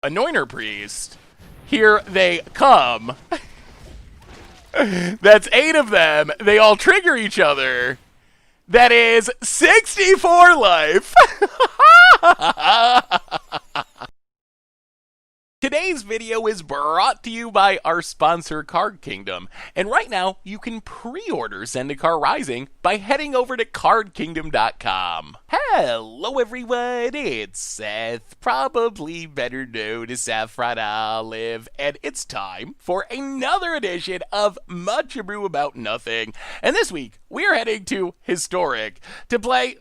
Anointed Priest. Here they come. That's 8 of them. They all trigger each other. That is 64 life. Today's video is brought to you by our sponsor, Card Kingdom. And right now, you can pre-order Zendikar Rising by heading over to cardkingdom.com. Hello everyone, it's Seth, probably better known as Saffron Olive, and it's time for another edition of Much Abrew About Nothing. And this week, we are heading to Historic to play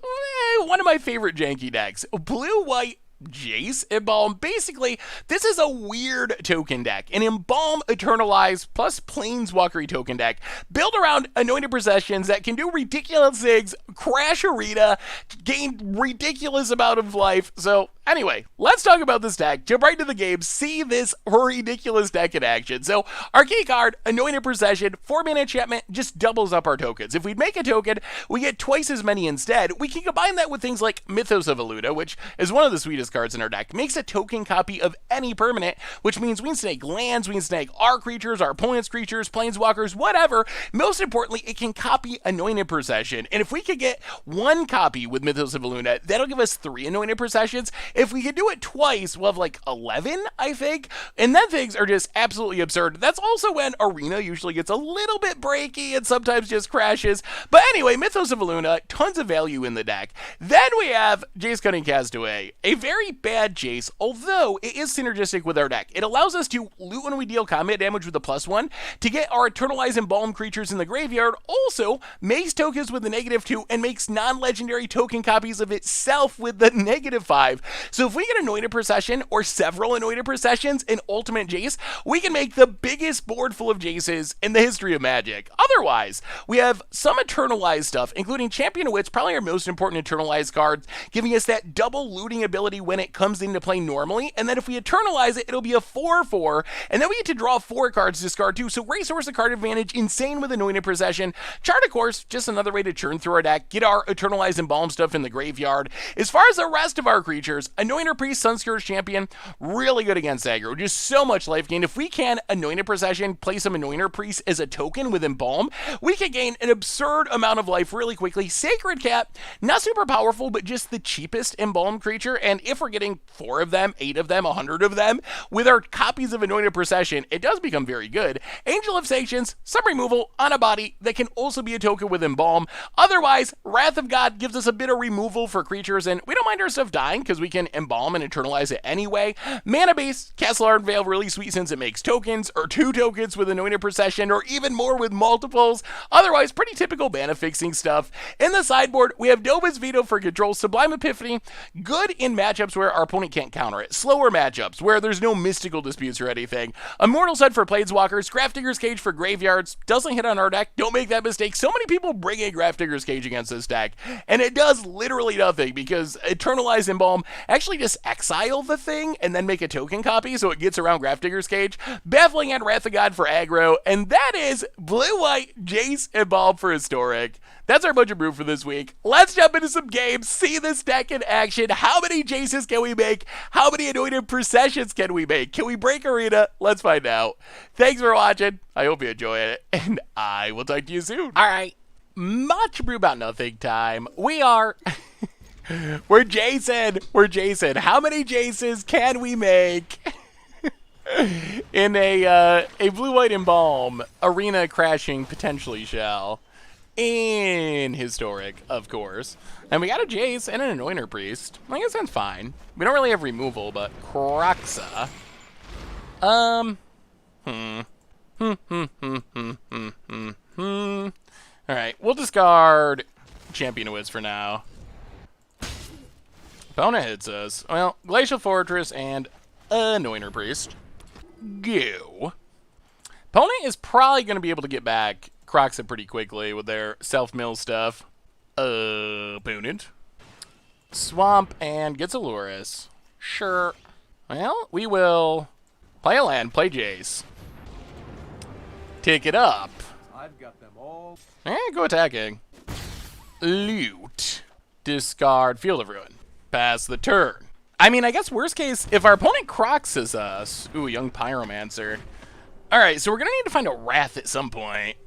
one of my favorite janky decks, Blue-White Jace Embalm. Basically, this is a weird token deck, an Embalm Eternalized plus Planeswalker token deck built around Anointed Processions that can do ridiculous things, crash Arena, gain ridiculous amount of life. So anyway, let's talk about this deck, jump right into the game, see this ridiculous deck in action. So our key card, Anointed Procession, 4-mana enchantment, just doubles up our tokens. If we make a token, we get twice as many instead. We can combine that with things like Mythos of Eluda, which is one of the sweetest cards in our deck, makes a token copy of any permanent, which means we can snag lands, we can snag our creatures, our opponent's creatures, planeswalkers, whatever. Most importantly, it can copy Anointed Procession, and if we could get one copy with Mythos of Eluda, that'll give us 3 Anointed Processions. If we could do it twice, we'll have like 11, I think, and then things are just absolutely absurd. That's also when Arena usually gets a little bit breaky and sometimes just crashes. But anyway, Mythos of Eluda, tons of value in the deck. Then we have Jace Cunning Castaways, a very bad Jace, although it is synergistic with our deck. It allows us to loot when we deal combat damage with a +1 to get our Eternalized Embalm creatures in the graveyard, also makes tokens with the -2 and makes non-legendary token copies of itself with the -5. So if we get Anointed Procession or several Anointed Processions in Ultimate Jace, we can make the biggest board full of Jaces in the history of Magic. Otherwise, we have some Eternalized stuff, including Champion of Wits, probably our most important Eternalized card, giving us that double looting ability when it comes into play normally, and then if we Eternalize it, it'll be a 4/4, and then we get to draw 4 cards to discard 2, so resource the card advantage, insane with Anointed Procession. Chart, of course, just another way to churn through our deck, get our Eternalized Embalm stuff in the graveyard. As far as the rest of our creatures, Anointed Priest, Sunscourge Champion, really good against aggro, just so much life gain. If we can Anointed Procession, play some Anointed Priest as a token with Embalm, we can gain an absurd amount of life really quickly. Sacred Cat, not super powerful, but just the cheapest Embalm creature, and if we're getting 4 of them, 8 of them, 100 of them, with our copies of Anointed Procession, it does become very good. Angel of Sanctions, some removal on a body that can also be a token with Embalm. Otherwise, Wrath of God gives us a bit of removal for creatures, and we don't mind our stuff dying because we can Embalm and Eternalize it anyway. Mana Base, Castle Ardenvale, really sweet since it makes tokens, or 2 tokens with Anointed Procession, or even more with multiples. Otherwise, pretty typical mana fixing stuff. In the sideboard, we have Nova's Veto for control, Sublime Epiphany, good in matchups where our opponent can't counter it. Slower matchups where there's no mystical disputes or anything. Immortal's Head for Planeswalkers, Grafdigger's Cage for graveyards, doesn't hit on our deck, don't make that mistake. So many people bring in Grafdigger's Cage against this deck, and it does literally nothing because Eternalized Embalm actually just exile the thing and then make a token copy so it gets around Grafdigger's Cage. Baffling and Wrath of God for aggro, and that is Blue-White Jace Embalm for Historic. That's our Much Abrew for this week. Let's jump into some games, see this deck in action. How many Jaces can we make? How many Anointed Processions can we make? Can we break Arena? Let's find out. Thanks for watching. I hope you enjoy it, and I will talk to you soon. All right, Much Abrew About Nothing time. We are... We're Jason. We're Jason. How many Jaces can we make in a Blue-White Embalm Arena crashing potentially shell? In Historic, of course. And we got a Jace and an Anointed Priest. I guess that's fine. We don't really have removal, but Croxa. Alright, we'll discard Champion of Wits for now. Opponent hits us. Well, Glacial Fortress and Anointed Priest. Go. Opponent is probably going to be able to get back Croxa pretty quickly with their self-mill stuff. Opponent. Swamp and gets a Lurrus. Sure. Well, we will play a land, play Jace. Take it up. I've got them all. Go attacking. Loot. Discard Field of Ruin. Pass the turn. I mean, I guess worst case, if our opponent Croxes us... Ooh, Young Pyromancer. Alright, so we're going to need to find a Wrath at some point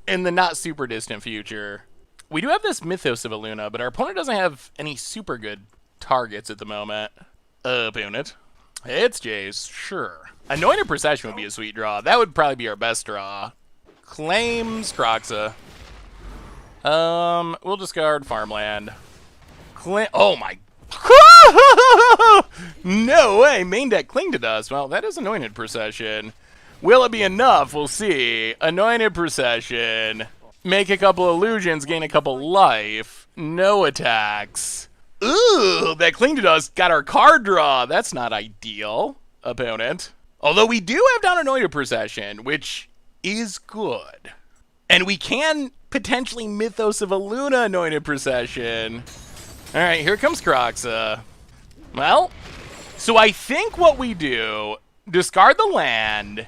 in the not super distant future. We do have this Mythos of Aluna, but our opponent doesn't have any super good targets at the moment. Opponent. It's Jace, sure. Anointed Procession would be a sweet draw. That would probably be our best draw. Claims Croxa. We'll discard Farmland. Oh my... No way! Main deck Cling to Dust. Well, that is Anointed Procession. Will it be enough? We'll see. Anointed Procession. Make a couple illusions, gain a couple life. No attacks. Ooh, that Cling to Dust got our card draw. That's not ideal, opponent. Although we do have down Anointed Procession, which is good. And we can potentially Mythos of Aluna Anointed Procession. Alright, here comes Croxa. Well, so I think what we do, discard the land.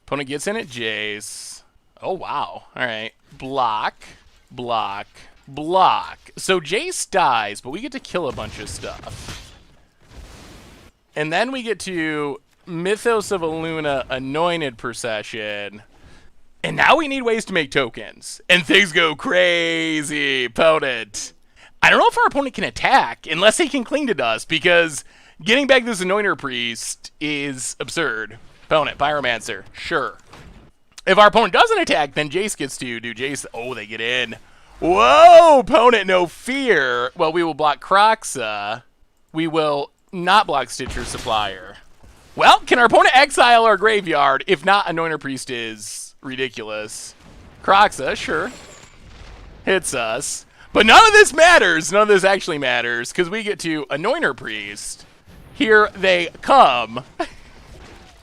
Opponent gets in at Jace. Oh, wow. Alright. Block, block, block. So Jace dies, but we get to kill a bunch of stuff. And then we get to Mythos of Aluna Anointed Procession. And now we need ways to make tokens. And things go crazy, opponent. I don't know if our opponent can attack unless he can Cling to Dust, because getting back this Anointer Priest is absurd. Opponent, Pyromancer, sure. If our opponent doesn't attack, then Jace gets to do Jace. Oh, they get in. Whoa, opponent, no fear. Well, we will block Croxa. We will not block Stitcher's Supplier. Well, can our opponent exile our graveyard? If not, Anointer Priest is ridiculous. Croxa, sure. Hits us. But none of this matters. None of this actually matters, because we get to Anointer Priest. Here they come.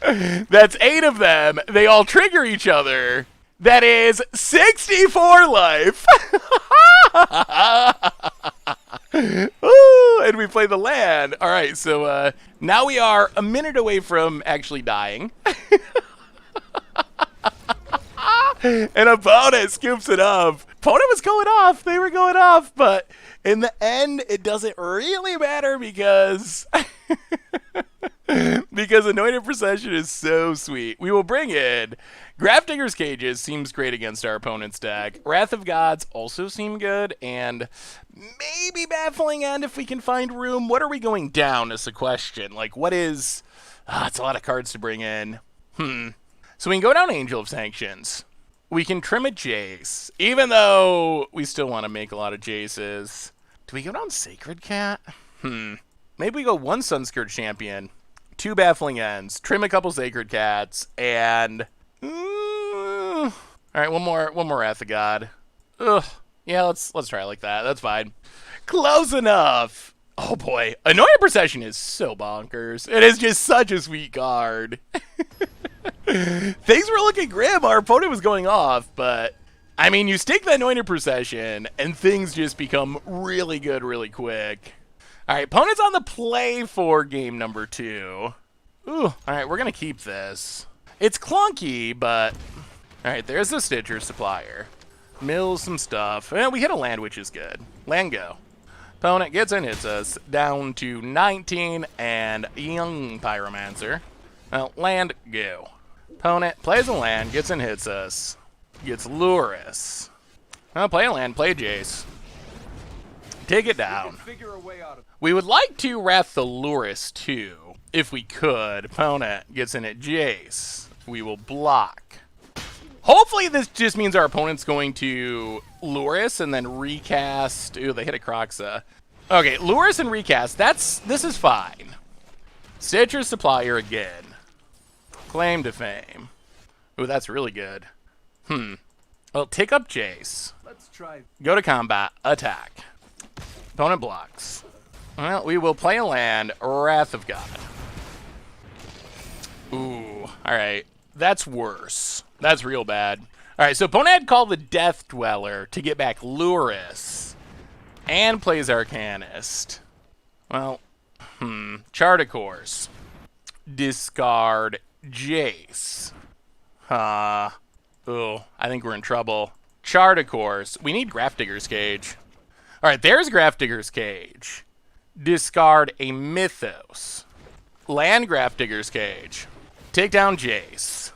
That's 8 of them. They all trigger each other. That is 64 life. Ooh, and we play the land. All right, so now we are a minute away from actually dying. And opponent scoops it up. Opponent was going off. They were going off, but in the end, it doesn't really matter because because Anointed Procession is so sweet. We will bring in Grafdigger's Cages. Seems great against our opponent's deck. Wrath of Gods also seem good, and maybe Baffling End if we can find room. What are we going down is the question. Like, what is... it's a lot of cards to bring in. So we can go down Angel of Sanctions. We can trim a Jace, even though we still want to make a lot of Jaces. Do we go down Sacred Cat? Maybe we go 1 Sunscourge Champion, 2 Baffling Ends, trim a couple Sacred Cats, and... all right, one more Wrath of God. Ugh. Yeah, let's try it like that. That's fine. Close enough. Oh boy, Anointed Procession is so bonkers. It is just such a sweet card. Things were looking grim. Our opponent was going off, but I mean, you stick the Anointed Procession, and things just become really good really quick. All right, opponent's on the play for game number 2. Ooh, all right, we're gonna keep this. It's clunky, but all right. There's the Stitcher Supplier. Mill some stuff, and we hit a land, which is good. Land go. Opponent gets and hits us down to 19, and Young Pyromancer. Well, land go. Opponent plays a land, gets and hits us. Gets Luris. Well, play a land, play Jace. Take it down. We would like to Wrath the Luris too, if we could. Opponent gets in at Jace. We will block. Hopefully this just means our opponent's going to Luris and then recast. Ooh, they hit a Croxa. Okay, Luris and recast. This is fine. Stitcher Supplier again. Claim to Fame. Ooh, that's really good. Well, take up Jace. Let's try. Go to combat. Attack. Opponent blocks. Well, we will play a land. Wrath of God. Ooh, alright. That's worse. That's real bad. Alright, so opponent had called the Death Dweller to get back Luris. And plays Arcanist. Well, chart a course. Discard Jace. Oh, I think we're in trouble. Chart a course. We need Grafdigger's Cage. Alright, there's Grafdigger's Cage. discard a Mythos. Land Grafdigger's Cage. Take down Jace.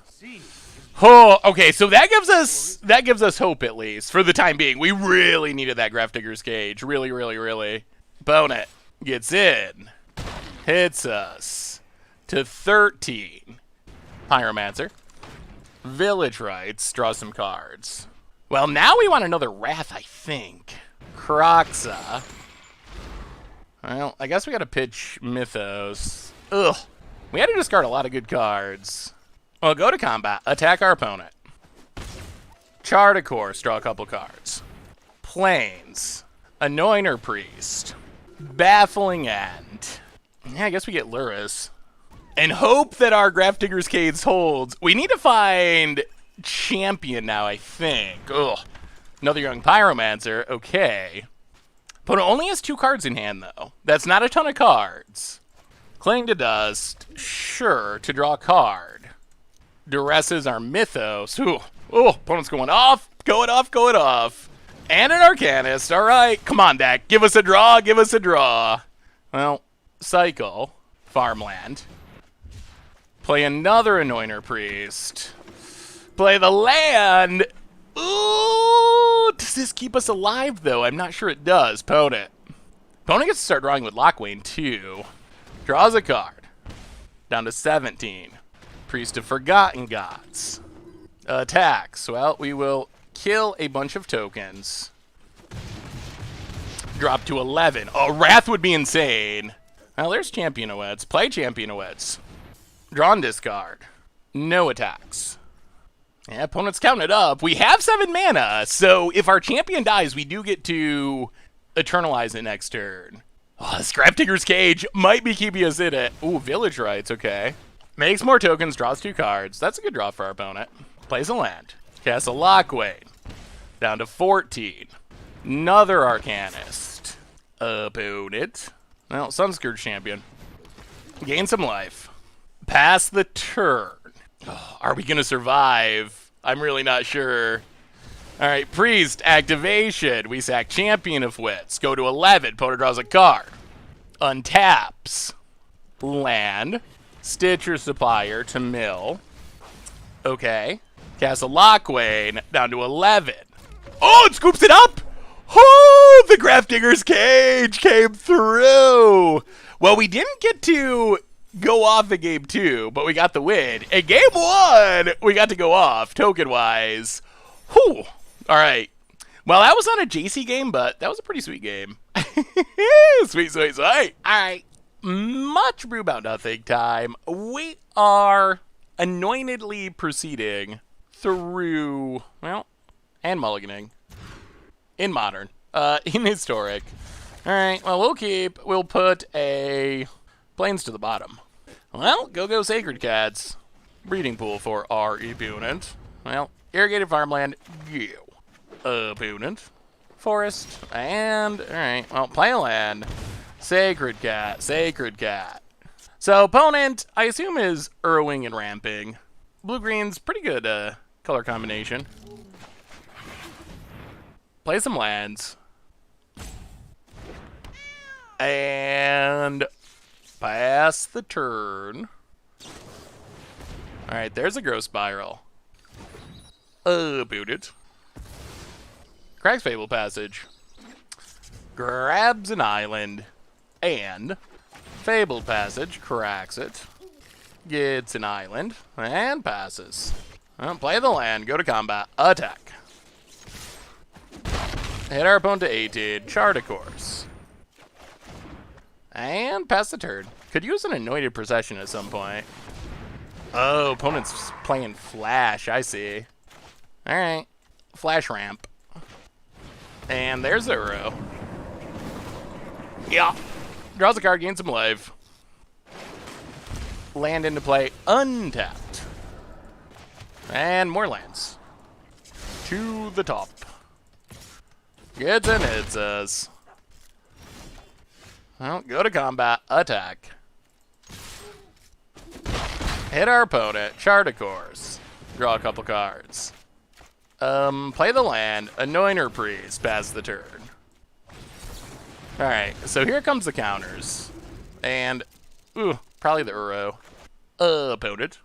Oh, okay, so that gives us hope, at least for the time being. We really needed that Grafdigger's Cage, really. Opponent gets in, hits us to 13. Pyromancer, Village Rites, draw some cards. Well, now we want another Wrath, I think. Kroxa. Well, I guess we gotta pitch Mythos. Ugh, we had to discard a lot of good cards. Well, go to combat. Attack our opponent. Chart a course. Draw a couple cards. Plains. Anointed Priest. Baffling End. Yeah, I guess we get Luris. And hope that our Grafdigger's Cage holds. We need to find Champion now, I think. Ugh. Another Young Pyromancer. Okay. Opponent only has 2 cards in hand, though. That's not a ton of cards. Cling to Dust. Sure, to draw a card. Duresses our Mythos. Ooh. Oh, opponent's going off. Going off. And an Arcanist. All right. Come on, deck. Give us a draw. Well, cycle. Farmland. Play another Anointed Priest. Play the land. Ooh. Does this keep us alive, though? I'm not sure it does. Opponent gets to start drawing with Lockwane, too. Draws a card. Down to 17. Priest of Forgotten Gods. Attacks. Well, we will kill a bunch of tokens. Drop to 11. Oh, Wrath would be insane. Well, there's Championowets. Play Championowets. Draw and discard. No attacks. Yeah, opponent's counting it up. We have 7 mana, so if our champion dies, we do get to eternalize it next turn. Oh, this Grafdigger's Cage might be keeping us in it. Ooh, Village Rites, okay. Makes more tokens, draws 2 cards. That's a good draw for our opponent. Plays a land. Casts a Lockwane. Down to 14. Another Arcanist. Opponent. Well, Sunscourge Champion. Gain some life. Pass the turn. Oh, are we going to survive? I'm really not sure. All right, Priest activation. We sack Champion of Wits. Go to 11. Opponent draws a card. Untaps. Land. Stitcher Supplier to mill. Okay. Cast a Lockwane down to 11. Oh, it scoops it up! Oh, the Grafdigger's Cage came through! Well, we didn't get to go off in game 2, but we got the win. In game 1, we got to go off, token-wise. Whew. All right. Well, that was not a Jace game, but that was a pretty sweet game. Sweet. All right. Much brew about nothing time. We are anointedly proceeding through, well, and mulliganing in modern, in historic. All right, well, we'll put a plains to the bottom. Well, go Sacred Cats. Breeding pool for our opponent. Well, irrigated farmland, go. Opponent. Forest, and, all right, well, play a land. Sacred Cat. So opponent, I assume, is Urwing and Ramping. Blue-green's pretty good color combination. Play some lands. And pass the turn. Alright, there's a Growth Spiral. Boot it. Cracks Fable Passage. Grabs an island. And Fabled Passage, cracks it. Gets an island. And passes. Well, play the land, go to combat, attack. Hit our opponent to 18, chart a course. And pass the turn. Could use an Anointed Procession at some point. Oh, opponent's playing Flash, I see. Alright, Flash Ramp. And there's Abrew. Yeah. Draws a card, gains some life. Land into play, untapped. And more lands. To the top. Gets and hits us. Well, go to combat, attack. Hit our opponent, chart a course. Draw a couple cards. Play the land, Anointed Priest, pass the turn. Alright, so here comes the counters. And, ooh, probably the Uro. Opponent.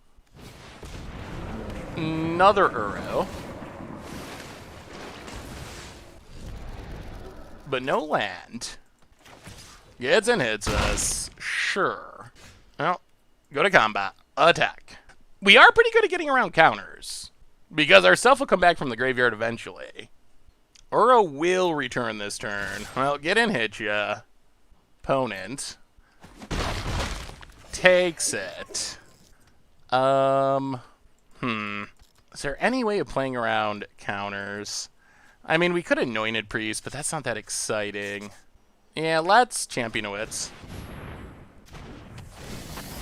Another Uro. But no land. Gets and hits us. Sure. Well, go to combat. Attack. We are pretty good at getting around counters. Because our stuff will come back from the graveyard eventually. Uro will return this turn. Well, get and hit ya. Opponent. Takes it. Is there any way of playing around counters? I mean, we could Anointed Priest, but that's not that exciting. Yeah, let's Champion of Wits.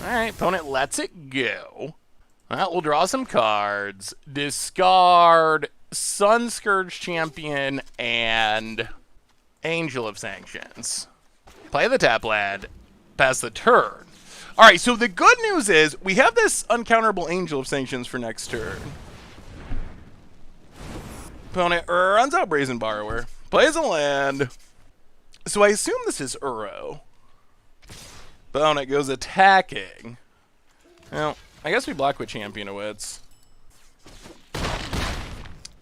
Alright, opponent lets it go. Well, we'll draw some cards. Discard Sunscourge Champion and Angel of Sanctions. Play the tap land. Pass the turn. Alright, so the good news is we have this uncounterable Angel of Sanctions for next turn. Opponent runs out Brazen Borrower. Plays a land. So I assume this is Uro. Opponent goes attacking. Well, I guess we block with Champion of Wits.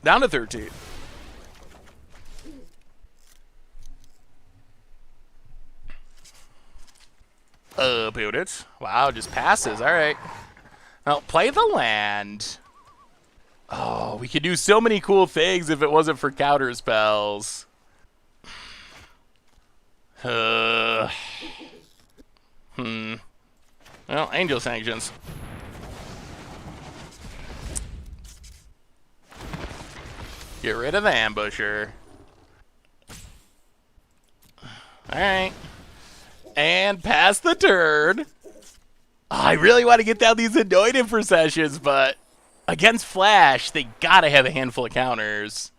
Down to 13. Opponent. Wow, just passes. Alright. Well, play the land. Oh, we could do so many cool things if it wasn't for counter spells. Well, Angel Sanctions. Get rid of the Ambusher. Alright. And pass the turn. Oh, I really want to get down these Anointed Processions, but against Flash, they gotta have a handful of counters.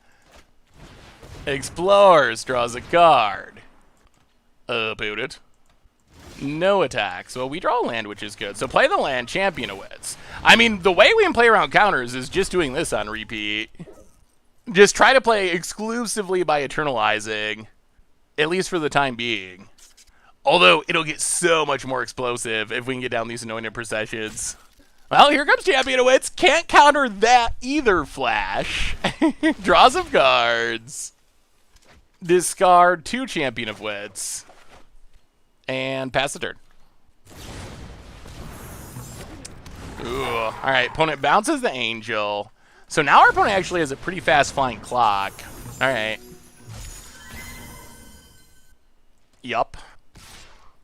Explores, draws a card. Opponent. No attacks. Well, we draw a land, which is good. So play the land, Champion of Wits. I mean, the way we can play around counters is just doing this on repeat. Just try to play exclusively by eternalizing, at least for the time being. Although, it'll get so much more explosive if we can get down these Anointed Processions. Well, here comes Champion of Wits. Can't counter that either, Flash. Draw some cards. Discard 2 Champion of Wits. And pass the turn. Ooh. Alright, opponent bounces the Angel. So now our opponent actually has a pretty fast flying clock. Alright. Yup.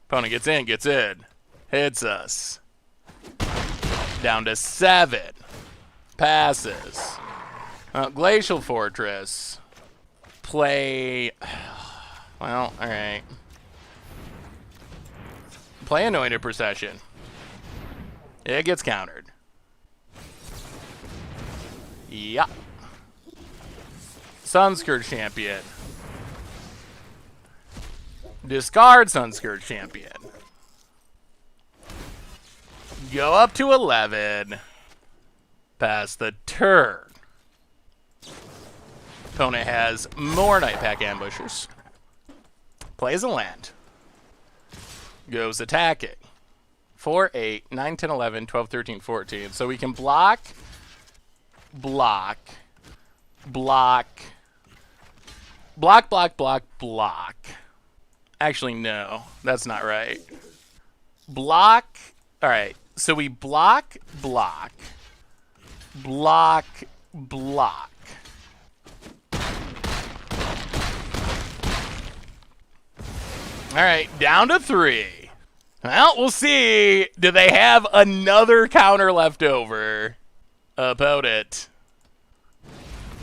Opponent gets in. Hits us. Down to 7. Passes. Glacial Fortress. Play. Well, alright. Play Anointed Procession. It gets countered. Yeah. Sunscourge Champion. Discard Sunscourge Champion. Go up to 11. Pass the turn. Opponent has more Night Pack Ambushers. Plays a land. Goes attacking. 4, 8, 9, 10, 11, 12, 13, 14. So we can block, block, block, block, block, block, block. Actually, no. That's not right. Block. All right. So we block, block, block, block. All right, down to 3. Well, we'll see. Do they have another counter left over? Opponent.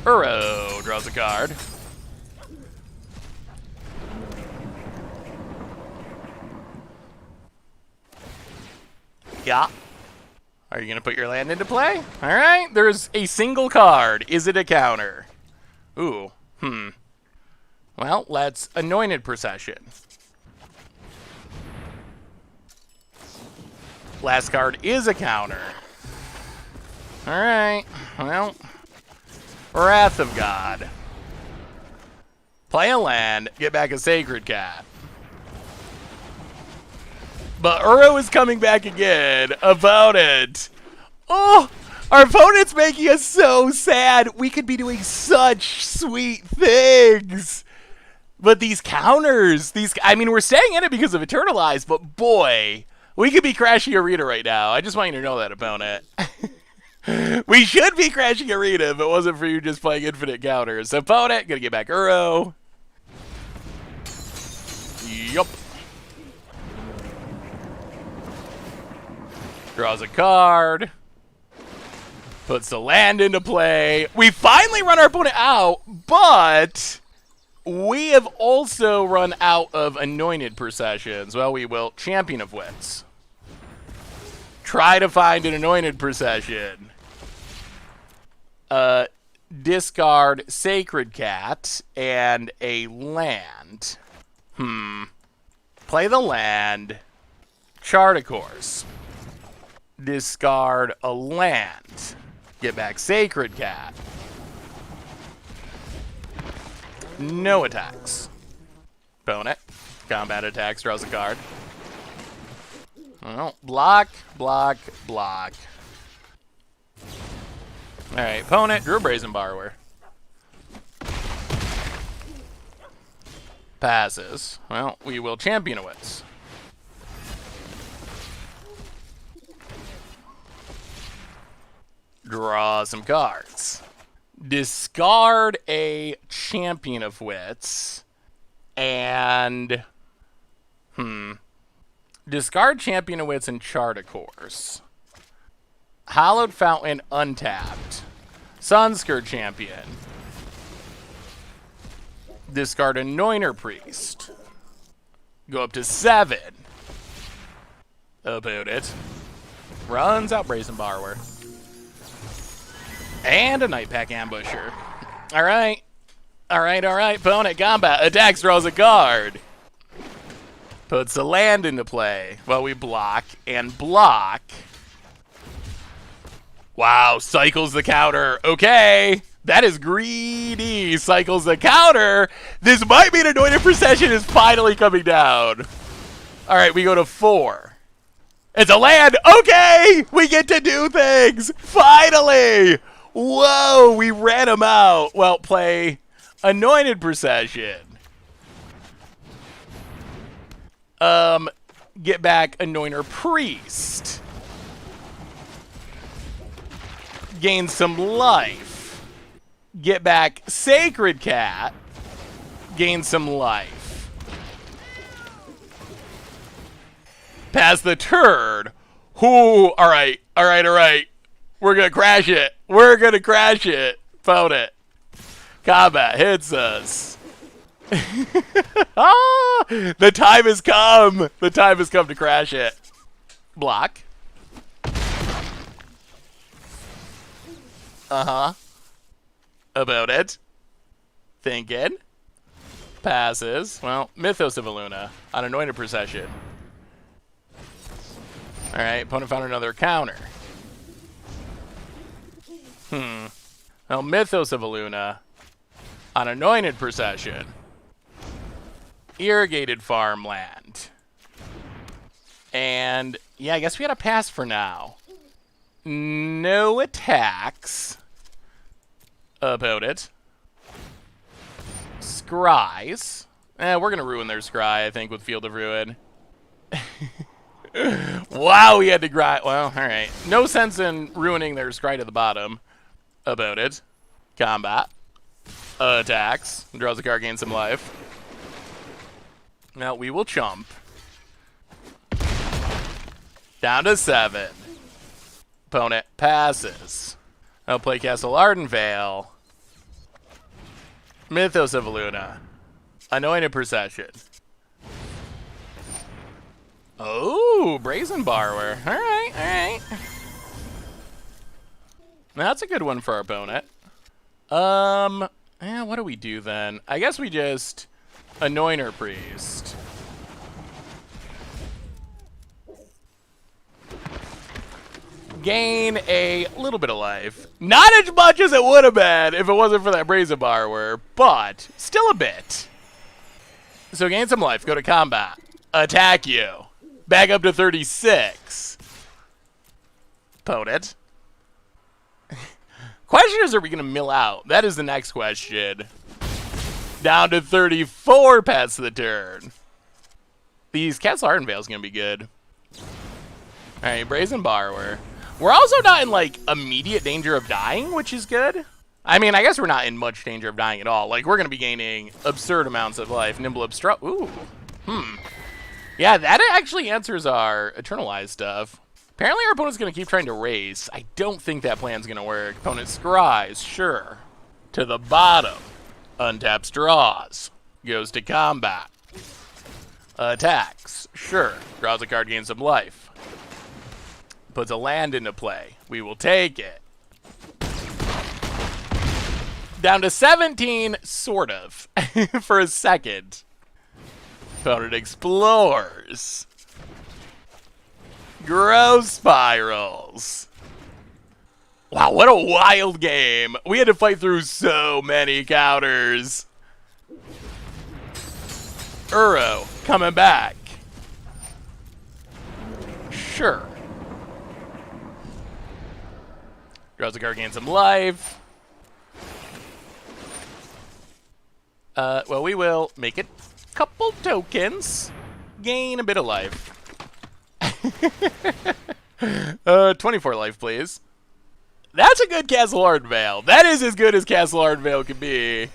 Uro draws a card. Yeah. Are you going to put your land into play? All right, there's a single card. Is it a counter? Ooh, Well, let's Anointed Procession. Last card is a counter. Alright, well, Wrath of God. Play a land, get back a Sacred Cat. But Uro is coming back again. About it. Oh, our opponent's making us so sad. We could be doing such sweet things. But these counters, I mean, we're staying in it because of Eternalize, but boy, we could be crashing Arena right now. I just want you to know that, opponent. We should be crashing Arena if it wasn't for you just playing infinite counters. Opponent, gonna get back Uro. Yup. Draws a card. Puts the land into play. We finally run our opponent out, but we have also run out of Anointed Processions. Well, we will. Champion of Wits. Try to find an Anointed Procession. Discard Sacred Cat and a land. Play the land. Chart a course. Discard a land. Get back Sacred Cat. No attacks. Opponent. Combat attacks. Draws a card. Well, block, block, block. Alright, opponent. Drew a Brazen Borrower. Passes. Well, we will Champion of Wits. Draw some cards. Discard a Champion of Wits. And... Discard Champion of Wits and chart a course. Hallowed Fountain untapped. Sunskirt Champion. Discard Anointer Priest. Go up to 7. About it. Runs out Brazen Borrower. And a Night Pack Ambusher. Alright. Alright, alright. Opponent combat. Attacks, draws a card. Puts a land into play. Well, we block and block. Wow, cycles the counter. Okay. That is greedy. Cycles the counter. This might mean Anointed Procession is finally coming down. Alright, we go to 4. It's a land. Okay. We get to do things. Finally. Whoa, we ran him out. Well, play Anointed Procession. Get back Anointer Priest. Gain some life. Get back Sacred Cat. Gain some life. Pass the turn. Ooh, alright, alright, alright. We're gonna crash it. We're gonna crash it. Phone it. Combat hits us. Ah, the time has come. The time has come to crash it. Block. Uh-huh. About it. Thinking. Passes. Well, Mythos of Aluna on Anointed Procession. Alright, opponent found another counter. Well, Mythos of Aluna on Anointed Procession. Irrigated Farmland. And, yeah, I guess we got to pass for now. No attacks. About it. Scries. We're going to ruin their scry, I think, with Field of Ruin. Wow, we had to grind. Well, alright. No sense in ruining their scry to the bottom. About it. Combat. Attacks. Draws a card, gains some life. Now we will chump. Down to 7. Opponent passes. I'll play Castle Ardenvale. Mythos of Aluna. Anointed Procession. Oh, Brazen Borrower. Alright, alright. That's a good one for our opponent. Yeah, what do we do then? I guess we just Anointer Priest. Gain a little bit of life. Not as much as it would have been if it wasn't for that Brazen Borrower, but still a bit. So gain some life, go to combat. Attack you. Back up to 36. Opponent. Question is, are we going to mill out? That is the next question. Down to 34 past the turn. These Castle Ardenvale is going to be good. Alright, Brazen Borrower. We're also not in, like, immediate danger of dying, which is good. I mean, I guess we're not in much danger of dying at all. Like, we're going to be gaining absurd amounts of life. Nimble Obstruct. Ooh. Yeah, that actually answers our Eternalize stuff. Apparently our opponent's going to keep trying to raise. I don't think that plan's going to work. Opponent scries, sure. To the bottom. Untaps, draws. Goes to combat. Attacks, sure. Draws a card, gains some life. Puts a land into play. We will take it. Down to 17, sort of, for a second. Opponent explores. Growth spirals. Wow, what a wild game. We had to fight through so many counters. Uro coming back. Sure. Draws a card, gains some life. Well, we will make it a couple tokens. Gain a bit of life. 24 life, please. That's a good Castle Ardenvale. That is as good as Castle Ardenvale can be.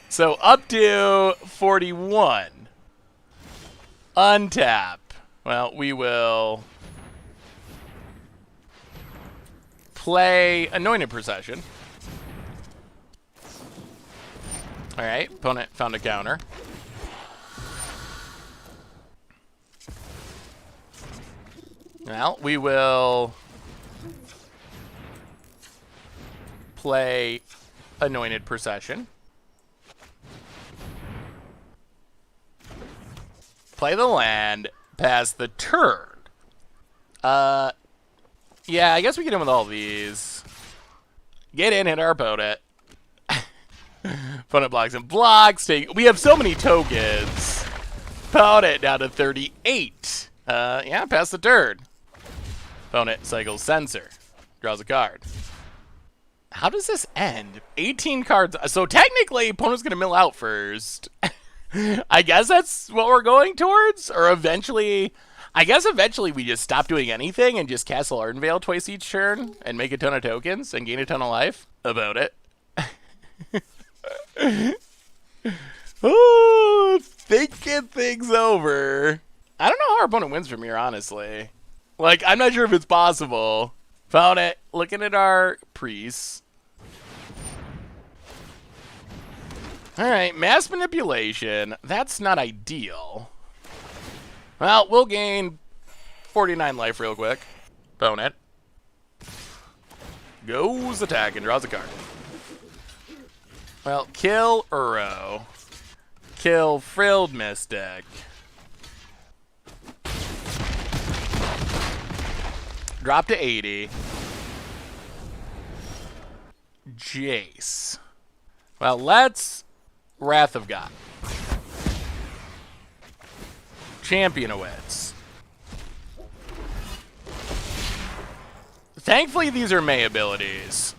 So up to 41. Untap. Well, we will play Anointed Procession. Alright, opponent found a counter. Well, we will play Anointed Procession. Play the land, pass the turn. Yeah, I guess we get in with all these. Get in, hit our opponent. Opponent blocks and blocks. We have so many tokens. Opponent down to 38. Yeah, pass the turn. Opponent cycles Censor. Draws a card. How does this end? 18 cards. So technically, opponent's going to mill out first. I guess that's what we're going towards. Or eventually, I guess eventually we just stop doing anything and just Castle Ardenvale twice each turn and make a ton of tokens and gain a ton of life. About it. Oh, thinking things over. I don't know how our opponent wins from here, honestly. Like, I'm not sure if it's possible. Found it. Looking at our priests. Alright, mass manipulation. That's not ideal. Well, we'll gain 49 life real quick. Opponent goes attack and draws a card. Well, kill Uro. Kill Frilled Mystic. Drop to 80. Jace. Well, let's Wrath of God. Champion awaits. Thankfully, these are May abilities.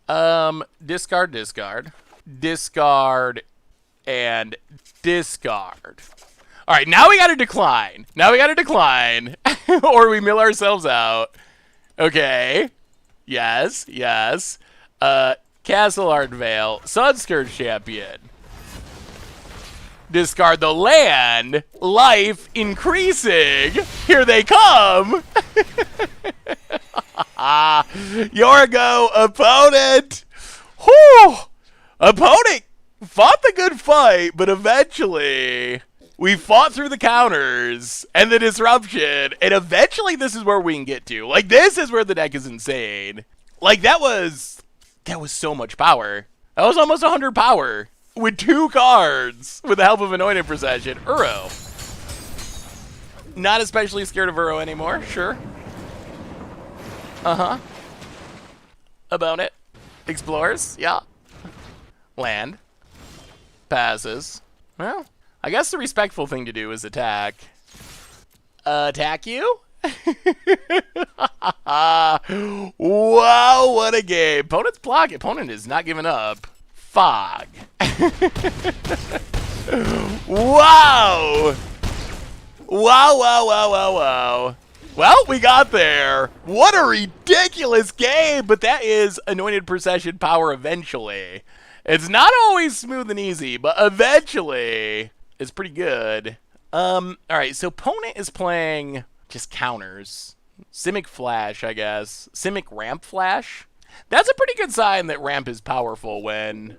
Discard, discard. Discard, and discard. Alright, now we gotta decline. Now we gotta decline. Or we mill ourselves out. Okay. Yes, yes. Castle Ardenvale. Sunscourge Champion. Discard the land. Life increasing. Here they come. Yorgo, opponent. Whew. Opponent fought the good fight, but eventually we fought through the counters and the disruption, and eventually this is where we can get to. Like, this is where the deck is insane. Like, that was so much power. That was almost 100 power with 2 cards with the help of Anointed Procession. Uro. Not especially scared of Uro anymore, sure. Uh-huh. About it. Explores, yeah. Land. Passes. Well, I guess the respectful thing to do is attack. Attack you? Wow, what a game. Opponent's blocking. Opponent is not giving up. Fog. Wow. Wow, wow, wow, wow, wow. Well, we got there. What a ridiculous game, but that is Anointed Procession power eventually. It's not always smooth and easy, but eventually it's pretty good. All right, so opponent is playing just counters. Simic Flash, I guess. Simic Ramp Flash. That's a pretty good sign that Ramp is powerful when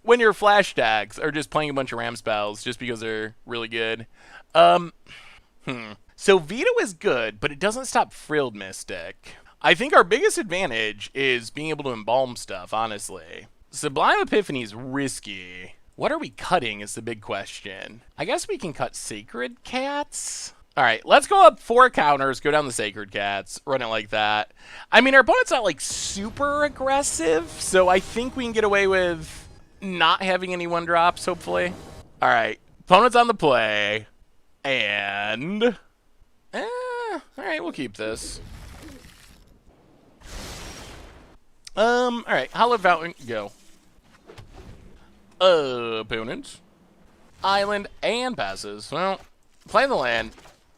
your Flash stacks are just playing a bunch of Ramp spells just because they're really good. So Veto is good, but it doesn't stop Frilled Mystic. I think our biggest advantage is being able to embalm stuff, honestly. Sublime Epiphany is risky. What are we cutting is the big question. I guess we can cut Sacred Cats. All right, let's go up 4 counters, go down the Sacred Cats, run it like that. I mean, our opponent's not like super aggressive, so I think we can get away with not having any 1-drops, hopefully. All right, opponent's on the play, and all right, we'll keep this. All right, Hollow Fountain, go. Opponent, island, and passes. Well, play the land,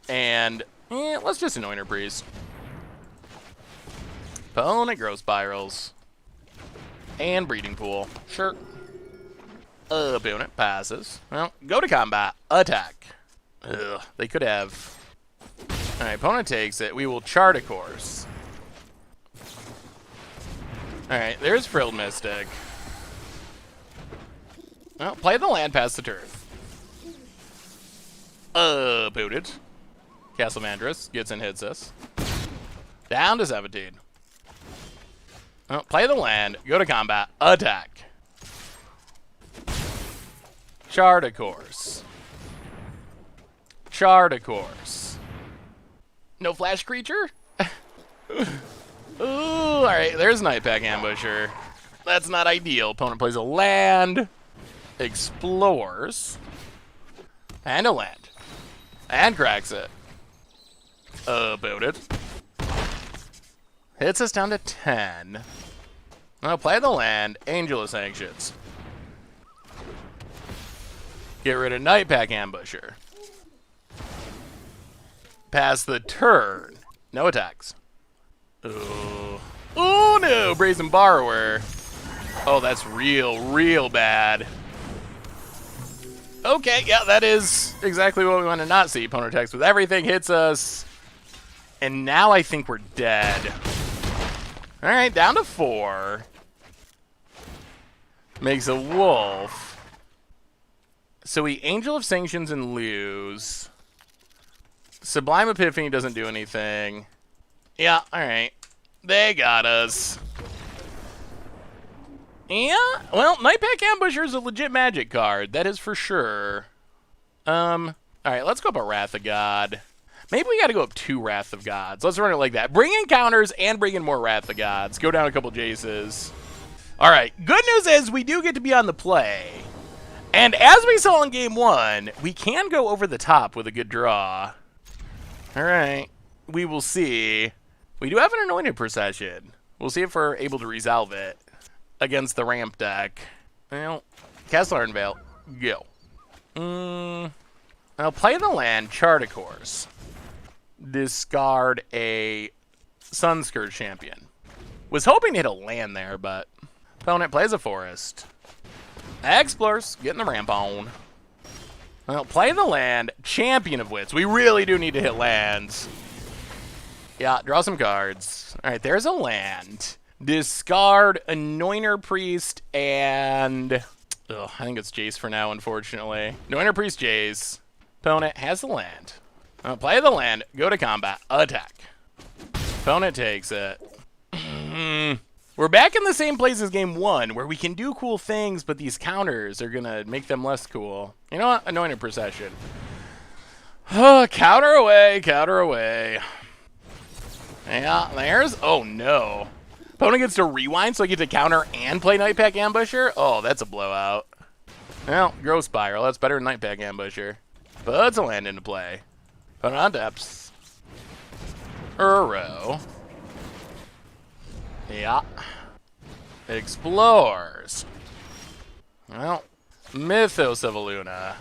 and let's just Anointed Priest. Opponent Growth Spirals, and Breeding Pool. Sure. Opponent passes. Well, go to combat. Attack. Ugh, they could have. All right, opponent takes it. We will chart a course. All right, there's Frilled Mystic. Well, play the land, pass the turn. Opponent. Castle Mandris gets and hits us. Down to 17. Well, play the land, go to combat, attack. Chart a course. Chart a course. No flash creature? Ooh, alright, there's Nightpack Ambusher. That's not ideal. Opponent plays a land. Explores. And a land. And cracks it. About it. Hits us down to 10. I'll play the land. Angel of Sanctions. Get rid of Nightpack Ambusher. Pass the turn. No attacks. Ooh. Oh no! Brazen Borrower. Oh, that's real bad. Okay, yeah, that is exactly what we want to not see. Opponent attacks with everything, hits us. And now I think we're dead. Alright, down to 4. Makes a wolf. So we Angel of Sanctions and lose. Sublime Epiphany doesn't do anything. Yeah, alright. They got us. Yeah, well, Nightpack Ambusher is a legit magic card. That is for sure. Alright, let's go up a Wrath of God. Maybe we gotta go up 2 Wrath of Gods. Let's run it like that. Bring in counters and bring in more Wrath of Gods. Go down a couple Jaces. Alright, good news is we do get to be on the play. And as we saw in Game 1, we can go over the top with a good draw. Alright, we will see. We do have an Anointed Procession. We'll see if we're able to resolve it against the ramp deck. Well, Castle Ardenvale, go. I'll play the land, chart a course. Discard a Sunscourge Champion. Was hoping to hit a land there, but opponent plays a forest. Explores, getting the ramp on. Well, play the land, Champion of Wits. We really do need to hit lands. Yeah, draw some cards. All right, there's a land. Discard Anointer Priest and... Ugh, I think it's Jace for now, unfortunately. Anointer Priest, Jace. Opponent has the land. Play the land, go to combat, attack. Opponent takes it. We're back in the same place as Game 1, where we can do cool things, but these counters are going to make them less cool. You know what? Anointed Procession. Counter away, counter away. Yeah, there's... Oh, no. Opponent gets to rewind, so I get to counter and play Nightpack Ambusher? Oh, that's a blowout. Well, Growth Spiral. That's better than Night Pack Ambusher. Puts a land into play. Put it on depths. Uro. Yeah. Explores. Well, Mythos of Aluna.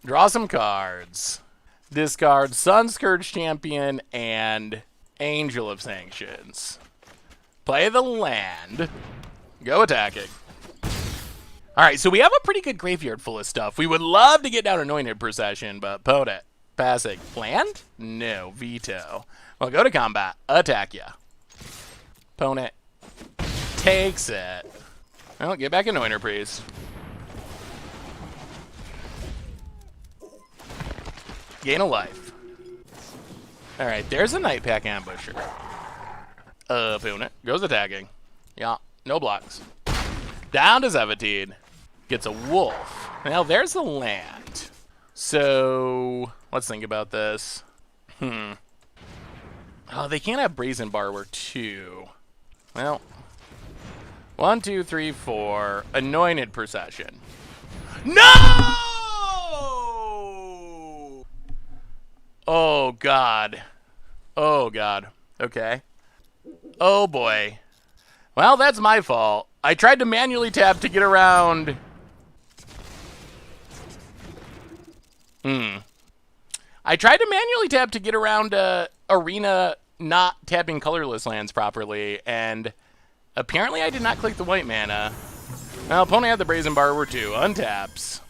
Draw some cards. Discard Sunscourge Champion and Angel of Sanctions. Play the land. Go attacking. Alright, so we have a pretty good graveyard full of stuff. We would love to get down Anointed Procession, but Podet. Passing. Land? No. Veto. Well, go to combat. Attack ya. Opponent takes it. Well, get back Anointed Priest. Gain a life. Alright, there's a Night Pack Ambusher. Opponent goes attacking. Yeah, no blocks. Down to Zevatine. Gets a wolf. Now, there's the land. So, let's think about this. Oh, they can't have Brazen Borrower 2. Well, 1, 2, 3, 4. Anointed Procession. No! Oh, God. Oh, God. Okay. Oh, boy. Well, that's my fault. I tried to manually tap to get around... I tried to manually tap to get around Arena not tapping colorless lands properly, and apparently I did not click the white mana. Well, opponent had the Brazen Borrower 2. Untaps.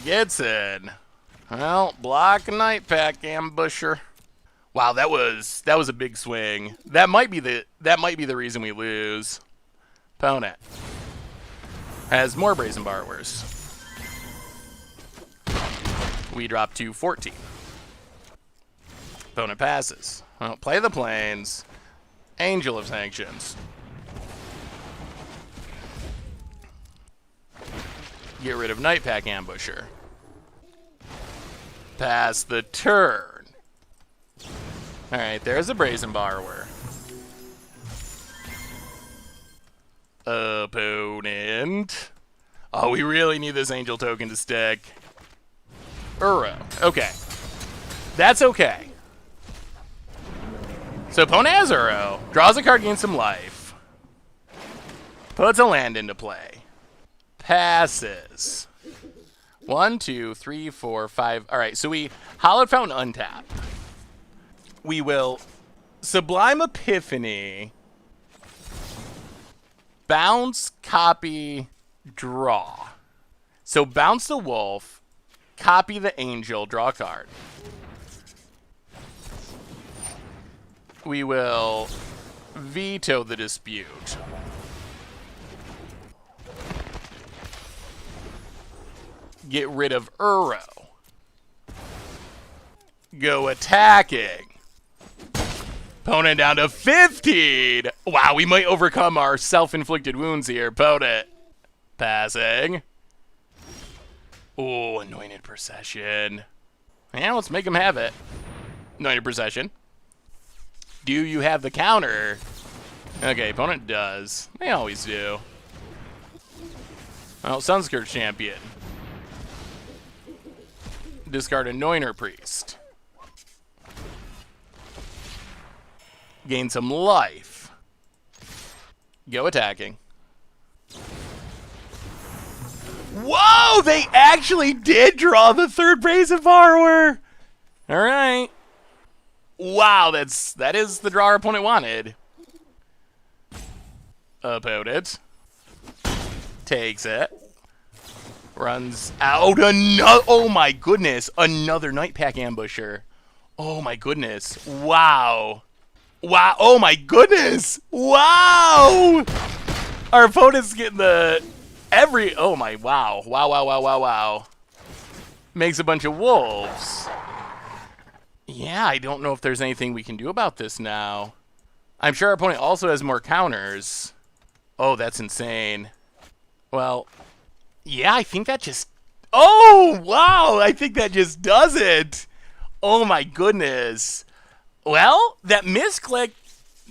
Gets in. Well, block Night Pack Ambusher. Wow, that was a big swing. That might be the reason we lose. Opponent has more Brazen Borrowers. We drop to 14. Opponent passes. Well, play the plains. Angel of Sanctions. Get rid of Night Pack Ambusher. Pass the turn. Alright, there's a Brazen Borrower. Opponent. Oh, we really need this Angel token to stick. Uro. Okay. That's okay. So opponent has Uro. Draws a card, gains some life. Puts a land into play. Passes. 1, 2, 3, 4, 5. Alright, so we Hallowed Fountain untap. We will Sublime Epiphany. Bounce, copy, draw. So bounce the wolf. Copy the angel, draw a card. We will veto the dispute. Get rid of Uro. Go attacking. Opponent down to 15. Wow, we might overcome our self-inflicted wounds here. Opponent passing. Oh, Anointed Procession. Yeah, let's make him have it. Anointed Procession. Do you have the counter? Okay, opponent does. They always do. Well, Sunscourge Champion. Discard Anointed Priest. Gain some life. Go attacking. Whoa! They actually did draw the third Brazen Borrower! Alright. Wow, that is the draw our opponent wanted. Opponent takes it. Runs out another. Oh my goodness. Another Night Pack Ambusher. Oh my goodness. Wow. Wow. Oh my goodness. Wow. Our opponent's getting the oh my, wow. Wow, wow, wow, wow, wow. Makes a bunch of wolves. Yeah, I don't know if there's anything we can do about this now. I'm sure our opponent also has more counters. Oh, that's insane. Well, yeah, I think that just... Oh, wow, I think that just does it. Oh, my goodness. Well, that misclick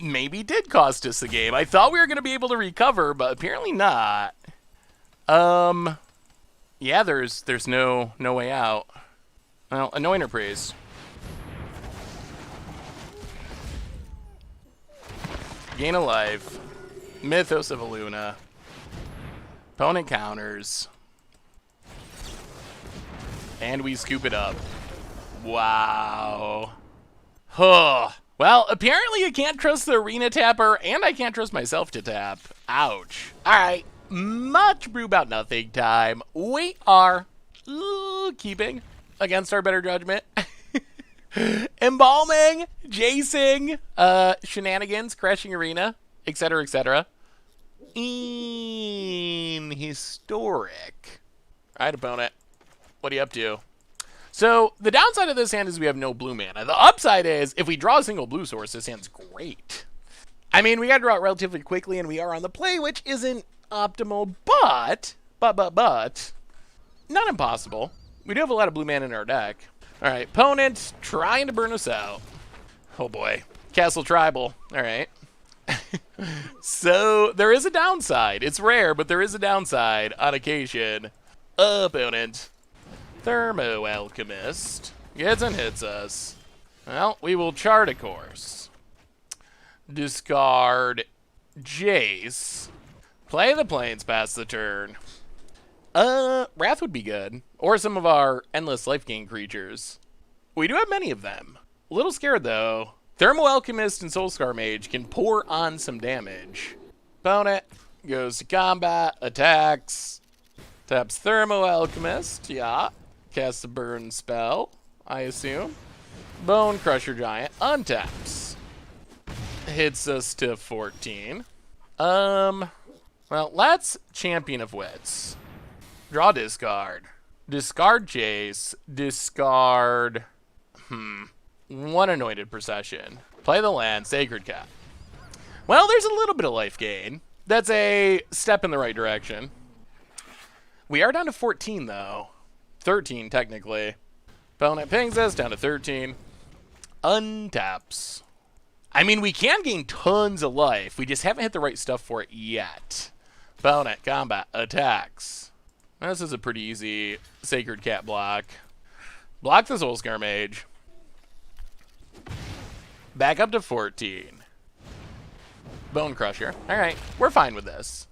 maybe did cost us the game. I thought we were going to be able to recover, but apparently not. Yeah, there's no way out. Well, Anointed Praise. Gain a life. Mythos of Aluna. Opponent counters. And we scoop it up. Wow. Huh. Well, apparently I can't trust the Arena tapper, and I can't trust myself to tap. Ouch. Alright. Much brew about nothing time. We are keeping against our better judgment. Embalming, Jacing, shenanigans, crashing Arena, etc., etc. In Historic. Alright, opponent. What are you up to? So, the downside of this hand is we have no blue mana. The upside is, if we draw a single blue source, this hand's great. I mean, we gotta draw it relatively quickly, and we are on the play, which isn't optimal, but, not impossible. We do have a lot of blue mana in our deck. Alright, opponent trying to burn us out. Oh boy. Castle Tribal. Alright. So, there is a downside. It's rare, but there is a downside on occasion. Opponent. Thermo Alchemist. Gets and hits us. Well, we will chart a course. Discard Jace. Play the Plains, pass the turn. Wrath would be good. Or some of our endless life gain creatures. We do have many of them. A little scared, though. Thermal Alchemist and Soulscar Mage can pour on some damage. Opponent goes to combat, attacks, taps Thermo Alchemist, yeah. Casts a burn spell, I assume. Bone Crusher Giant, untaps. Hits us to 14. Well, let's Champion of Wits. Draw discard. Discard Jace. Discard... one Anointed Procession. Play the land, Sacred Cat. Well, there's a little bit of life gain. That's a step in the right direction. We are down to 14, though. 13, technically. Opponent pings us down to 13. Untaps. I mean, we can gain tons of life. We just haven't hit the right stuff for it yet. Opponent, combat, attacks. This is a pretty easy Sacred Cat block. Block the Soulscar Mage. Back up to 14. Bone Crusher. Alright, we're fine with this.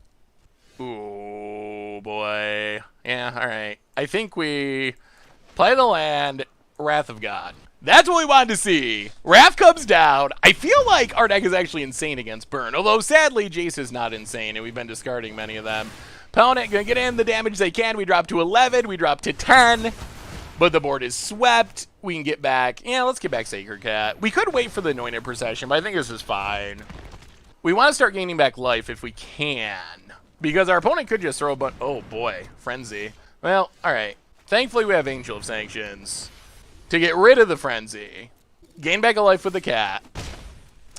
Ooh, boy. Yeah, alright. I think we play the land, Wrath of God. That's what we wanted to see. Wrath comes down. I feel like our deck is actually insane against burn, although sadly Jace is not insane, and we've been discarding many of them. Opponent gonna get in the damage they can. We drop to 11. We drop to 10. But the board is swept. We can get back. Yeah, let's get back Sacred Cat. We could wait for the Anointed Procession, but I think this is fine. We want to start gaining back life if we can. Because our opponent could just throw a bunch. Oh boy, Frenzy. Well, alright. Thankfully we have Angel of Sanctions to get rid of the Frenzy. Gain back a life with the cat.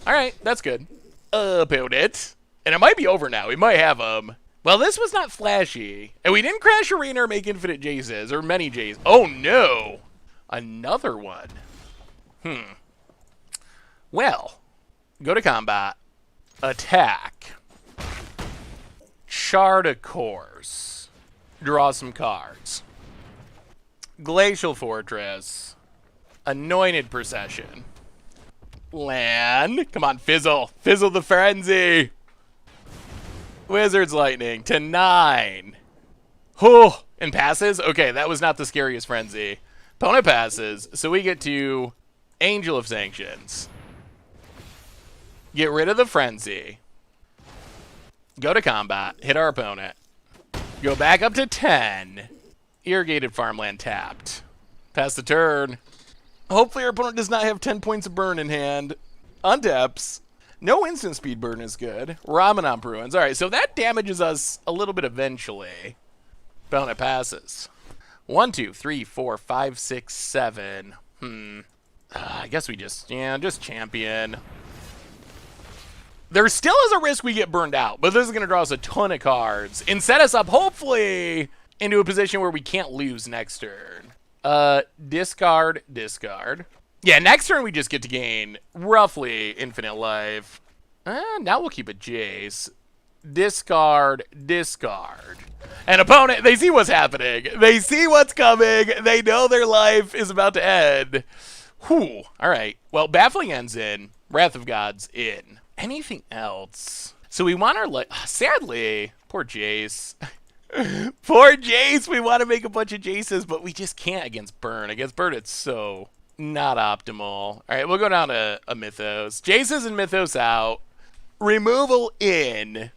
Alright, that's good. Opponent. And it might be over now. We might have him. Well, this was not flashy. And we didn't crash Arena or make infinite Jaces. Or many Jaces. Oh no! Another one. Well, go to combat. Attack. Chart a course. Draw some cards. Glacial Fortress. Anointed Procession. Land. Come on, fizzle. Fizzle the Frenzy. Wizard's Lightning to 9. Oh, and passes? Okay, that was not the scariest Frenzy. Opponent passes, so we get to Angel of Sanctions. Get rid of the Frenzy. Go to combat. Hit our opponent. Go back up to 10. Irrigated Farmland tapped. Pass the turn. Hopefully our opponent does not have 10 points of burn in hand. Untaps. No instant speed burn is good. Ramadan Ruins. Alright, so that damages us a little bit eventually. Opponent passes. 1, 2, 3, 4, 5, 6, 7. I guess we just champion. There still is a risk we get burned out, but this is going to draw us a ton of cards and set us up, hopefully, into a position where we can't lose next turn. Discard, discard. Yeah, next turn we just get to gain roughly infinite life. Now we'll keep a Jace. Discard, discard. An opponent, they see what's happening. They see what's coming. They know their life is about to end. Whew. All right. Well, Baffling End's in. Wrath of God's in. Anything else? So we want our, sadly, poor Jace. Poor Jace. We want to make a bunch of Jaces, but we just can't against Burn. Against Burn, it's so not optimal. All right, we'll go down to a Mythos. Jaces and Mythos out. Removal in.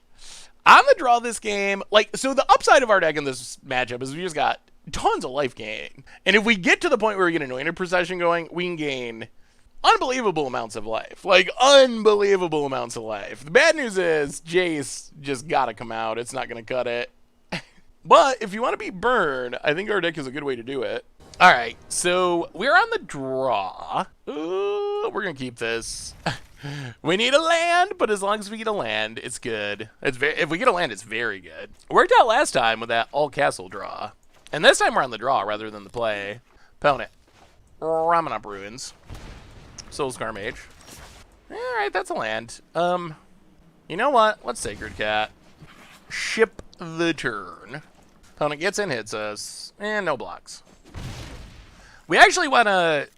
On the draw this game, so the upside of our deck in this matchup is we just got tons of life gain. And if we get to the point where we get Anointed Procession going, we can gain unbelievable amounts of life. Unbelievable amounts of life. The bad news is Jace just gotta come out. It's not gonna cut it. But if you want to beat Burn, I think our deck is a good way to do it. All right, so we're on the draw. Ooh, we're gonna keep this. We need a land, but as long as we get a land, it's good. If we get a land, it's very good. It worked out last time with that all castle draw. And this time we're on the draw rather than the play. Opponent. Ramanop Ruins. Soulscar Mage. Alright, that's a land. You know what? Let's Sacred Cat. Ship the turn. Opponent gets in, hits us. And no blocks. We actually want to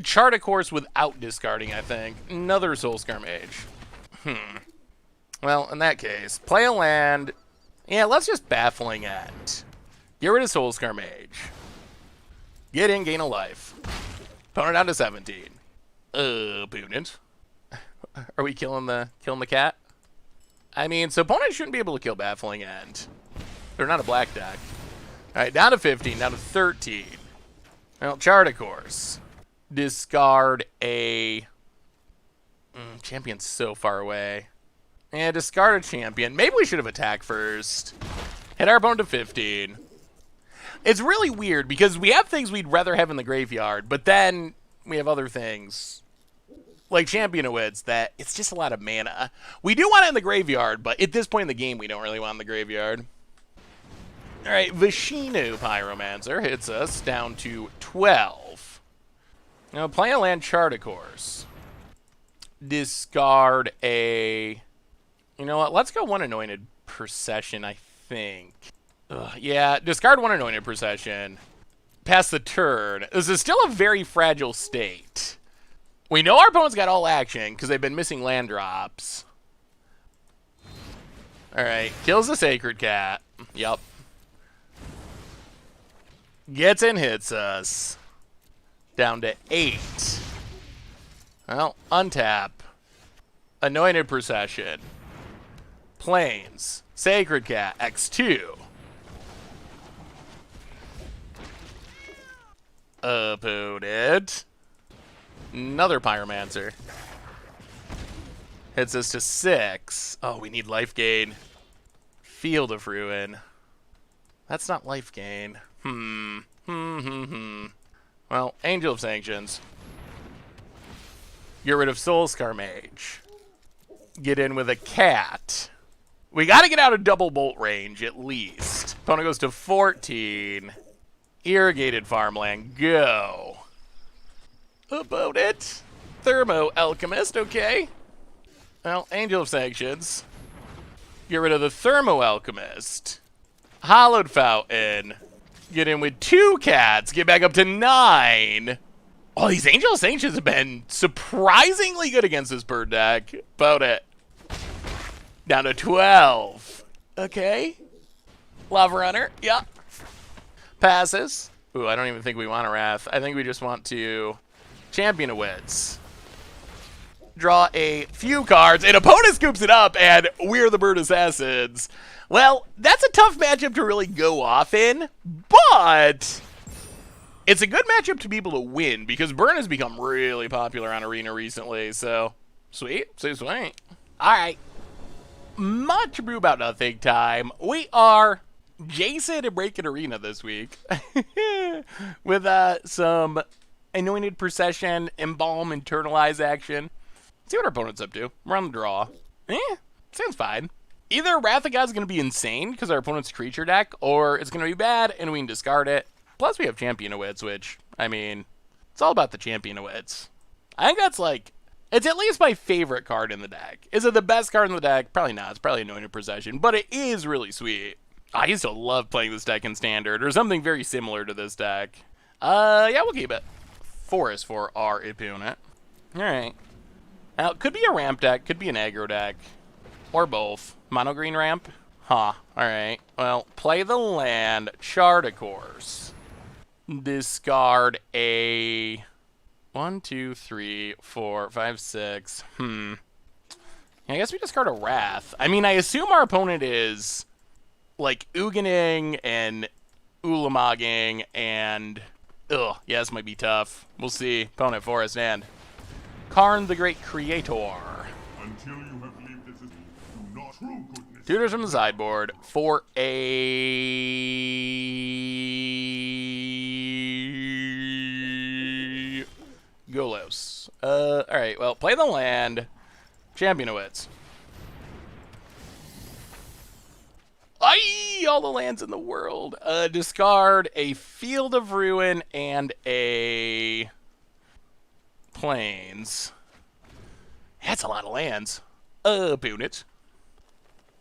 chart a course without discarding, I think. Another Soulscar Mage. Well, in that case, play a land. Yeah, let's just Baffling End. Get rid of Soulscar Mage. Get in, gain a life. Opponent down to 17. Opponent. Are we killing the cat? I mean, so opponent shouldn't be able to kill Baffling End. They're not a black deck. Alright, down to 15, down to 13. Well, chart a course. Discard a... champion's so far away. And discard a champion. Maybe we should have attacked first. Hit our opponent to 15. It's really weird because we have things we'd rather have in the graveyard, but then we have other things like Champion of Wits that it's just a lot of mana. We do want it in the graveyard, but at this point in the game, we don't really want it in the graveyard. All right, Vishinu Pyromancer hits us down to 12. Now, play a land, chart a course. Discard a... You know what? Let's go one Anointed Procession, I think. Yeah, discard one Anointed Procession. Pass the turn. This is still a very fragile state. We know our opponent's got all action because they've been missing land drops. All right, kills the Sacred Cat. Yep. Gets in, hits us. Down to 8. Well, untap. Anointed Procession. Plains. Sacred Cat. X2. Opponent. Another Pyromancer. Hits us to 6. Oh, we need life gain. Field of Ruin. That's not life gain. Well, Angel of Sanctions. Get rid of Soulscar Mage. Get in with a cat. We got to get out of double bolt range, at least. Opponent goes to 14. Irrigated Farmland. Go. Opponent. Thermo Alchemist. Okay. Well, Angel of Sanctions. Get rid of the Thermo Alchemist. Hallowed Fountain. Get in with 2 cats. Get back up to 9. Oh, these Angel of Sanctions have been surprisingly good against this bird deck. Opponent. Down to 12. Okay. Lava Runner. Yep. Passes. Ooh, I don't even think we want a Wrath. I think we just want to Champion of Wits. Draw a few cards, and opponent scoops it up, and we're the Bird Assassins. Well, that's a tough matchup to really go off in, but it's a good matchup to be able to win, because Burn has become really popular on Arena recently, so sweet, sweet. All right. Much brew about nothing time. We are Jason and Breaking Arena this week with some Anointed Procession, Embalm, Internalize action. See what our opponent's up to. We're on the draw. Sounds fine. Either Wrath of God's going to be insane because our opponent's creature deck, or it's going to be bad and we can discard it. Plus we have Champion of Wits, which, I mean, it's all about the Champion of Wits. I think that's like It's at least my favorite card in the deck. Is it the best card in the deck? Probably not. It's probably Anointed Procession, but it is really sweet. I used to love playing this deck in Standard, or something very similar to this deck. Yeah, we'll keep it. Forest for our opponent. Alright. Now, it could be a ramp deck, could be an aggro deck, or both. Mono green ramp? Huh. Alright. Well, play the land, chart a course. Discard a 1, 2, 3, 4, 5, 6. I guess we discard a Wrath. I mean, I assume our opponent is like Uganing and Ulamagging and yeah, this might be tough. We'll see. Opponent Forest and Karn the Great Creator. Until you have lived as a do not true goodness. Tutors from the sideboard for a Golos. Alright, well, play the land. Champion of Wits. Aye! All the lands in the world. Discard a Field of Ruin and a Plains. That's a lot of lands. Opponent.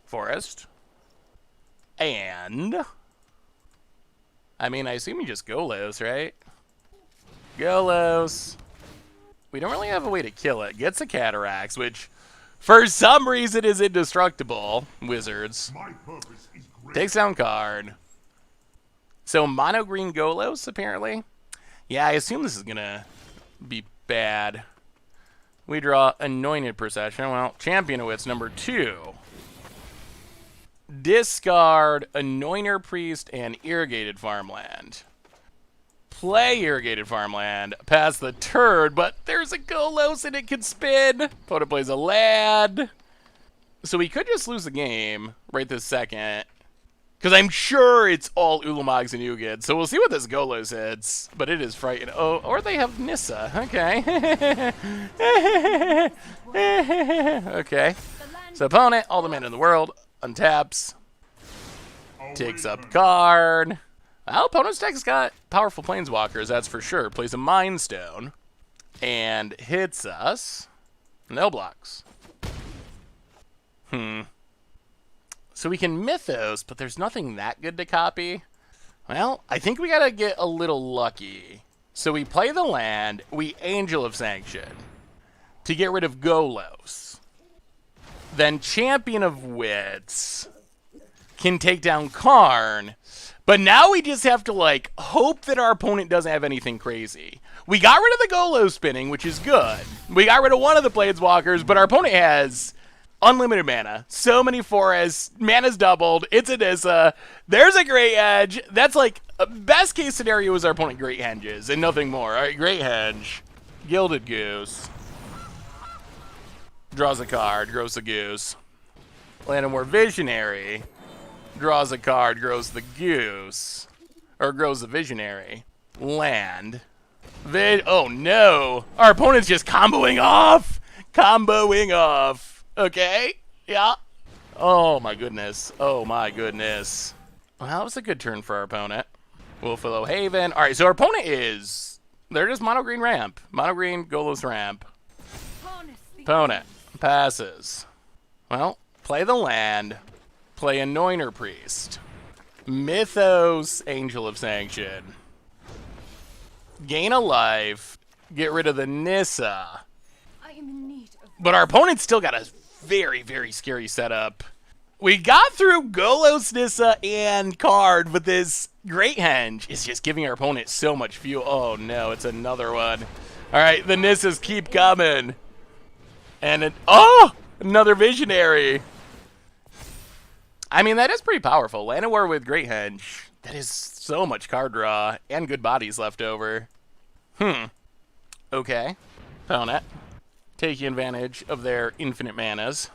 Forest. And I mean, I assume you just Golos, right? Golos. We don't really have a way to kill it. Gets a Cataracts, which for some reason is indestructible. Wizards. My purpose is great. Takes down card. So mono green Golos, apparently. Yeah, I assume this is gonna be bad. We draw Anointed Procession. Well, Champion of Wits number 2. Discard Anointer Priest and Irrigated Farmland. Play Irrigated Farmland. Pass the turn, but there's a Golos and it can spin. Opponent plays a lad. So we could just lose the game right this second. Because I'm sure it's all Ulamogs and Ugid. So we'll see what this Golos hits. But it is frightening. Oh, or they have Nissa. Okay. Okay. So opponent, all the mana in the world, untaps. Takes up card. Well, opponent's deck has got powerful planeswalkers, that's for sure. Plays a Mind Stone. And hits us. No blocks. So we can Mythos, but there's nothing that good to copy. Well, I think we gotta get a little lucky. So we play the land, we Angel of Sanction to get rid of Golos. Then Champion of Wits can take down Karn. But now we just have to, like, hope that our opponent doesn't have anything crazy. We got rid of the Golos spinning, which is good. We got rid of one of the Planeswalkers, but our opponent has unlimited mana. So many forests. Mana's doubled. It's a Nissa. There's a Great Hedge. That's, like, best case scenario is our opponent Great Hedges and nothing more. All right, Great Hedge. Gilded Goose. Draws a card. Grows a Goose. Land a more Visionary. Draws a card, grows the Goose. Or grows the Visionary. Land. Oh no! Our opponent's just comboing off! Comboing off. Okay? Yeah. Oh my goodness. Oh my goodness. Well, that was a good turn for our opponent. Wolfillo Haven. Alright, so our opponent is... They're just mono green ramp. Mono green Golos ramp. Opponent. Passes. Well, play the land. Play Anointer Priest. Mythos, Angel of Sanction. Gain a life. Get rid of the Nissa. I am in need of... But our opponent's still got a very, very scary setup. We got through Golos, Nissa, and card, but this Great Henge is just giving our opponent so much fuel. Oh no, it's another one. Alright, the Nissas keep coming. And another Visionary. I mean, that is pretty powerful. Llanowar with Great Henge. That is so much card draw and good bodies left over. Okay. Opponent. Taking advantage of their infinite manas.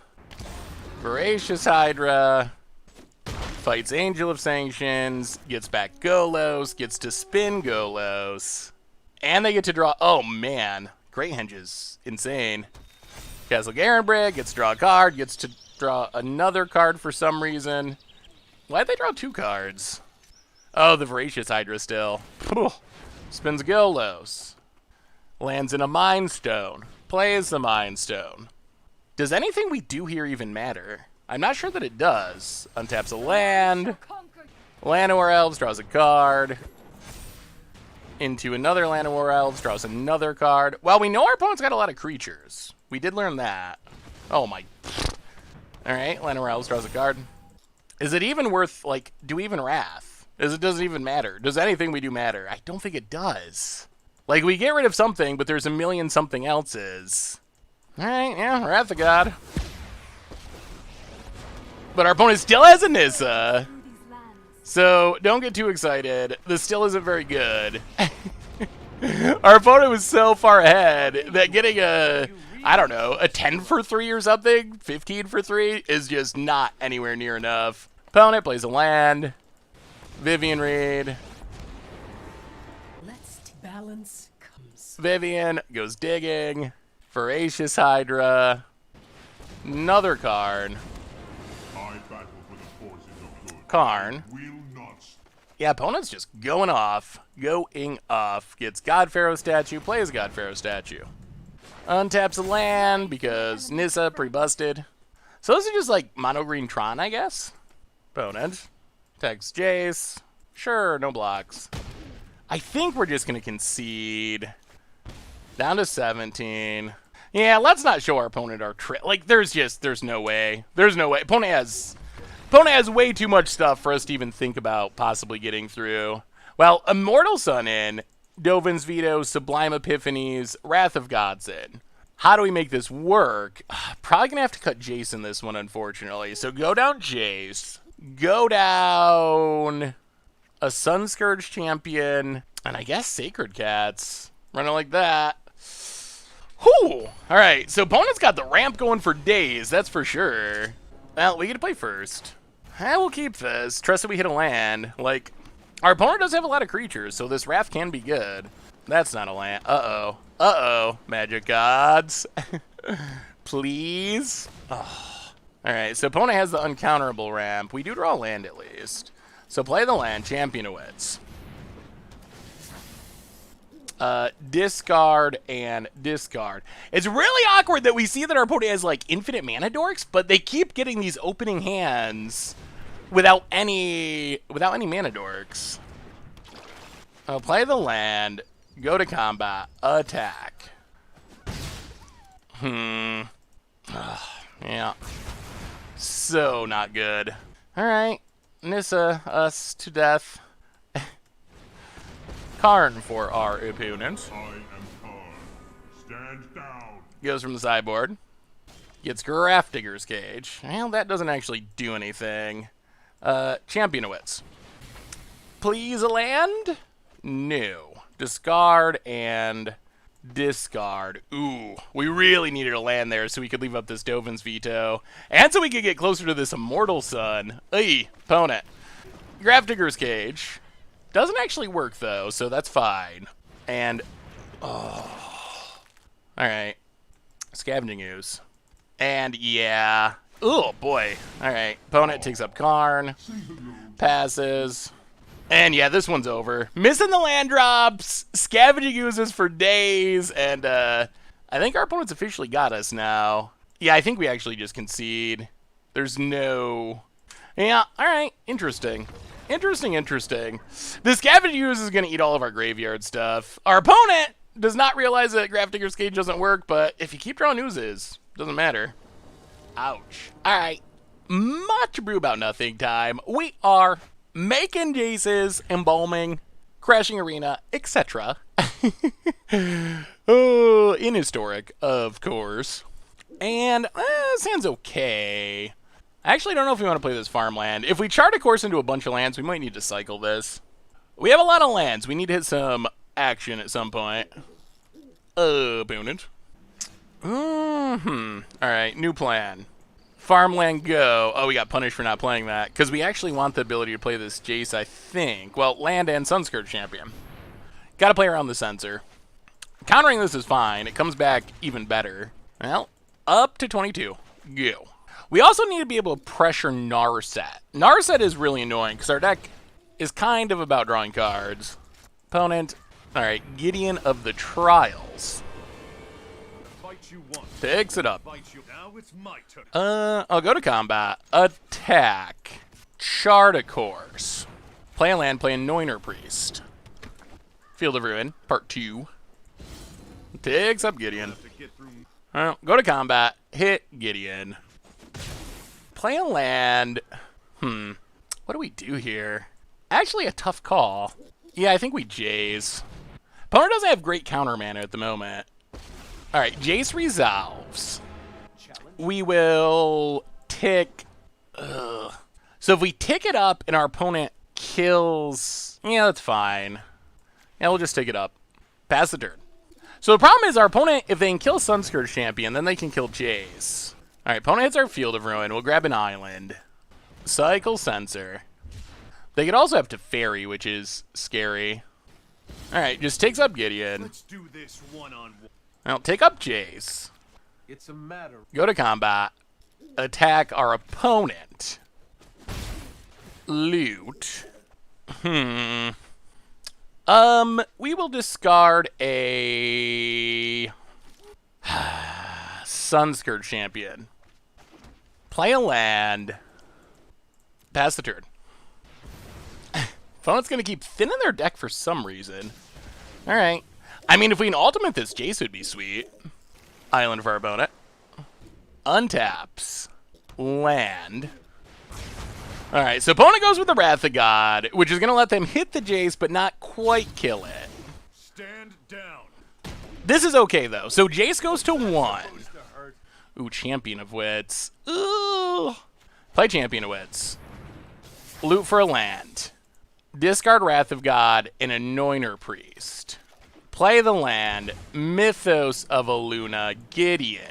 Voracious Hydra. Fights Angel of Sanctions. Gets back Golos. Gets to spin Golos. And they get to draw... Oh, man. Great Henge is insane. Castle Garenbrig. Gets to draw a card. Gets to... draw another card for some reason. Why'd they draw 2 cards? Oh, the Voracious Hydra still. Spins Golos. Lands in a Mind Stone. Plays the Mind Stone. Does anything we do here even matter? I'm not sure that it does. Untaps a land. Llanowar Elves draws a card. Into another Llanowar Elves, draws another card. Well, we know our opponent's got a lot of creatures. We did learn that. Oh my. Alright, Llanowar Elves draws a card. Is it even worth, like, do we even Wrath? Does it even matter? Does anything we do matter? I don't think it does. Like, we get rid of something, but there's a million something else's. Alright, yeah, Wrath of God. But our opponent still has a Nissa. So, don't get too excited. This still isn't very good. Our opponent was so far ahead that getting a, I don't know, a 10 for 3 or something, 15 for 3, is just not anywhere near enough. Opponent plays a land. Vivian Reed. Let's balance comes. Vivian goes digging. Voracious Hydra. Another card. I battle for the forces of good. Karn. Will not stop. Yeah, opponent's just going off. Going off. Gets God Pharaoh statue, plays God Pharaoh statue. Untaps a land because Nissa pre-busted. So those are just like mono green Tron, I guess. Opponent. Attacks Jace. Sure, no blocks. I think we're just going to concede. Down to 17. Yeah, let's not show our opponent our trick. Like, there's no way. There's no way. Opponent has way too much stuff for us to even think about possibly getting through. Well, Immortal Sun in, Dovin's Veto, Sublime Epiphanies, Wrath of Gods in. How do we make this work? Probably going to have to cut Jace in this one, unfortunately. So go down Jace. Go down a Sunscourge Champion. And I guess Sacred Cats. Running like that. Whew! Alright, so opponent's got the ramp going for days, that's for sure. Well, we get to play first. We'll keep this. Trust that we hit a land. Like, our opponent does have a lot of creatures, so this Wrath can be good. That's not a land. Uh-oh. Uh-oh. Magic Gods. Please? Oh. Alright, so opponent has the uncounterable ramp. We do draw a land at least. So play the land, Champion of Wits. Discard and discard. It's really awkward that we see that our opponent has like infinite mana dorks, but they keep getting these opening hands without any mana dorks. I'll play the land, go to combat, attack. Yeah. So not good. Alright. Nissa, us to death. Karn for our opponent. I am Karn. Stand down. Goes from the sideboard. Gets Grafdigger's Cage. Well, that doesn't actually do anything. Champion of Wits. Please a land? No. Discard and discard. Ooh, we really needed a land there so we could leave up this Dovin's Veto. And so we could get closer to this Immortal Sun. Ay, opponent. Grafdigger's Cage. Doesn't actually work, though, so that's fine. And, oh. Alright. Scavenging Ooze. And, yeah. Oh, boy. Alright. Opponent takes up Karn. Passes. And, yeah, this one's over. Missing the land drops. Scavenging Oozes for days. And, I think our opponent's officially got us now. Yeah, I think we actually just concede. There's no... Yeah, alright. Interesting. Interesting. The Scavenging Ooze is going to eat all of our graveyard stuff. Our opponent does not realize that Grafdigger's Cage doesn't work, but if you keep drawing oozes, doesn't matter. Ouch. Alright, much brew about nothing time. We are making Jaces, embalming, crashing arena, etc. Oh, in Historic, of course. And, this hand's okay. I actually don't know if we want to play this farmland. If we chart a course into a bunch of lands, we might need to cycle this. We have a lot of lands. We need to hit some action at some point. Opponent. Alright, new plan. Farmland go. Oh, we got punished for not playing that. Because we actually want the ability to play this Jace, I think. Well, land and Sunscourge Champion. Gotta play around the sensor. Countering this is fine. It comes back even better. Well, up to 22. Go. We also need to be able to pressure Narset. Narset is really annoying because our deck is kind of about drawing cards. Opponent. Alright, Gideon of the Trials. what you want. Takes it up. Now it's my turn. I'll go to combat. Attack. Chart a course. Play a land, play Anointed Priest. Field of Ruin, part 2. Takes up Gideon. Go to combat. Hit Gideon. Play a land. What do we do here? Actually, a tough call. Yeah, I think we Jace. Opponent doesn't have great counter mana at the moment. Alright, Jace resolves. We will tick. So if we tick it up and our opponent kills. Yeah, that's fine. Yeah, we'll just tick it up. Pass the turn. So the problem is our opponent, if they can kill Sunscourge Champion, then they can kill Jace. Alright, opponent hits our Field of Ruin. We'll grab an island. Cycle Sensor. They could also have Teferi, which is scary. Alright, just takes up Gideon. Let's do this one-on-one. Now, take up Jace. It's a matter. Go to combat. Attack our opponent. Loot. We will discard a Sunscourge Champion. Play a land. Pass the turn. Opponent's gonna keep thinning their deck for some reason. Alright. I mean, if we can ultimate this, Jace would be sweet. Island for our opponent. Untaps. Land. Alright, so opponent goes with the Wrath of God, which is gonna let them hit the Jace, but not quite kill it. Stand down. This is okay, though. So Jace goes to 1. Ooh, Champion of Wits. Ooh. Play Champion of Wits. Loot for a land. Discard Wrath of God and Anointed Priest. Play the land. Mythos of Aluna, Gideon.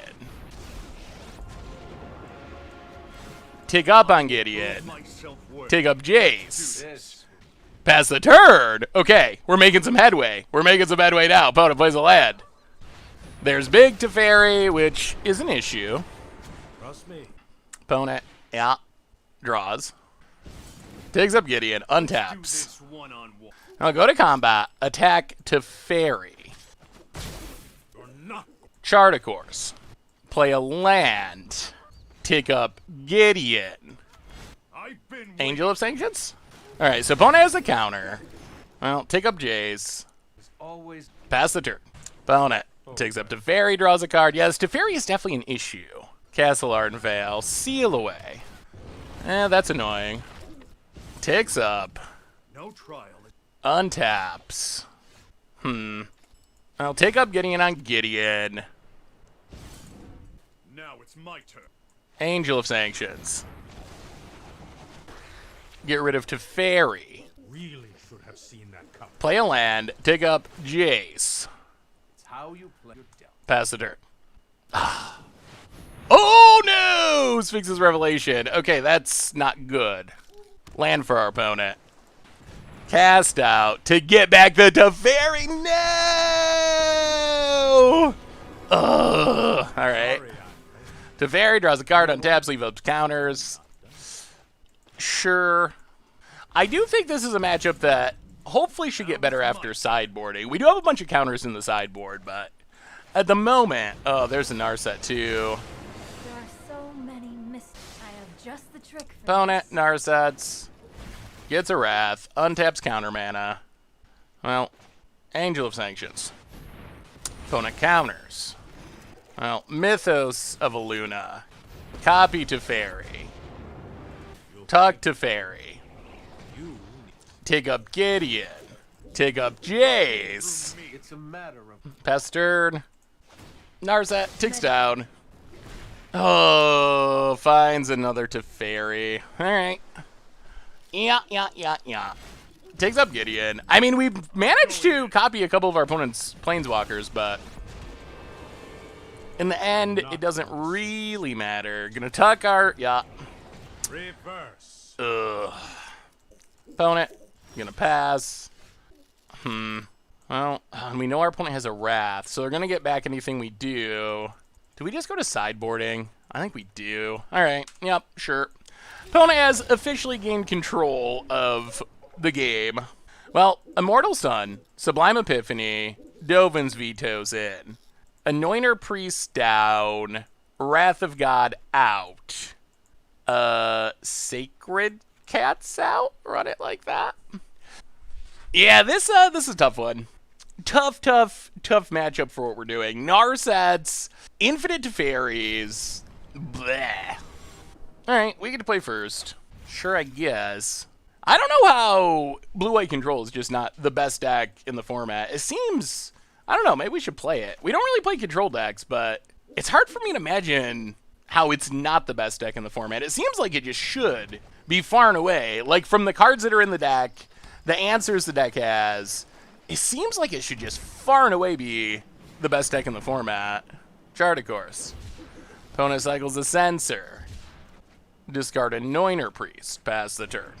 Tick up on Gideon. Tick up Jace. Pass the turn. Okay, we're making some headway. We're making some headway now. Opponent plays a land. There's big Teferi, which is an issue. Trust me. Opponent, yeah, draws. Takes up Gideon, untaps. I'll go to combat. Attack Teferi. Chart a course. Play a land. Take up Gideon. Angel of Sanctions? Alright, so opponent has a counter. Well, take up Jace. Pass the turn. Opponent takes up Teferi, draws a card. Yes, Teferi is definitely an issue. Castle Arden Vale. Seal away. That's annoying. Takes up. No trial. Untaps. I'll take up Gideon on Gideon. Now it's my turn. Angel of Sanctions. Get rid of Teferi. Really should have seen that coming. Play a land. Take up Jace. It's how you play your deck. Pass the turn. Oh no! Sphinx's Revelation. Okay, that's not good. Land for our opponent. Cast out to get back the Teferi. No! Ugh. All right. Teferi draws a card on taps, leave up counters. Sure. I do think this is a matchup that hopefully should get better after sideboarding. We do have a bunch of counters in the sideboard, but at the moment... Oh, there's a Narset, too. There are so many mysteries. I have just the trick for Opponent, this. Narsets. Gets a Wrath. Untaps counter mana. Well, Angel of Sanctions. Opponent counters. Well, Mythos of Aluna. Copy Teferi. Tuck Teferi. Take up Gideon. Take up Jace. It's a matter of Pass turn. Narset ticks down. Oh, finds another Teferi. Alright. Yeah. Takes up Gideon. I mean, we've managed to copy a couple of our opponent's Planeswalkers, but in the end, it doesn't really matter. Gonna tuck our... Yeah. reverse. Ugh. Opponent. Gonna pass. Well, we know our opponent has a Wrath, so they're gonna get back anything we do. Do we just go to sideboarding? I think we do. Alright, yep, sure. Opponent has officially gained control of the game. Well, Immortal Sun, Sublime Epiphany, Dovin's Veto's in. Anointed Priest down. Wrath of God out. Sacred Cat's out. Run it like that. Yeah, this is a tough one. Tough matchup for what we're doing. Narsets, Infinite Teferis. Bleh. Alright, we get to play first. Sure, I guess. I don't know how Blue-White Control is just not the best deck in the format. It seems... I don't know, maybe we should play it. We don't really play control decks, but it's hard for me to imagine how it's not the best deck in the format. It seems like it just should be far and away. Like, from the cards that are in the deck, the answers the deck has, it seems like it should just far and away be the best deck in the format. Chart, of course. Opponent cycles a Censor. Discard Anointed Priest. Pass the turn.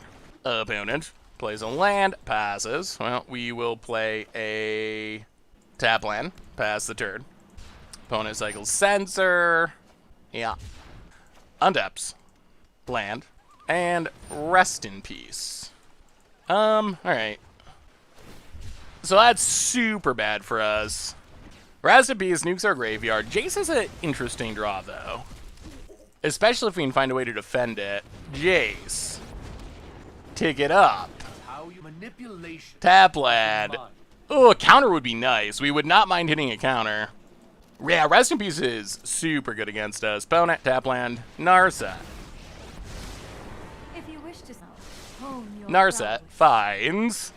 Opponent plays a land. Passes. Well, we will play a tap land. Pass the turn. Opponent cycles Censor. Yeah. Untaps. Land. And Rest in Peace. Alright. So that's super bad for us. Rest in Peace nukes our graveyard. Jace is an interesting draw, though. Especially if we can find a way to defend it. Jace. Take it up. How you manipulation. Tap land. Oh, a counter would be nice. We would not mind hitting a counter. Yeah, Rest in Peace is super good against us. Opponent, tap land, Narset. If you wish to hone your Narset prowess. finds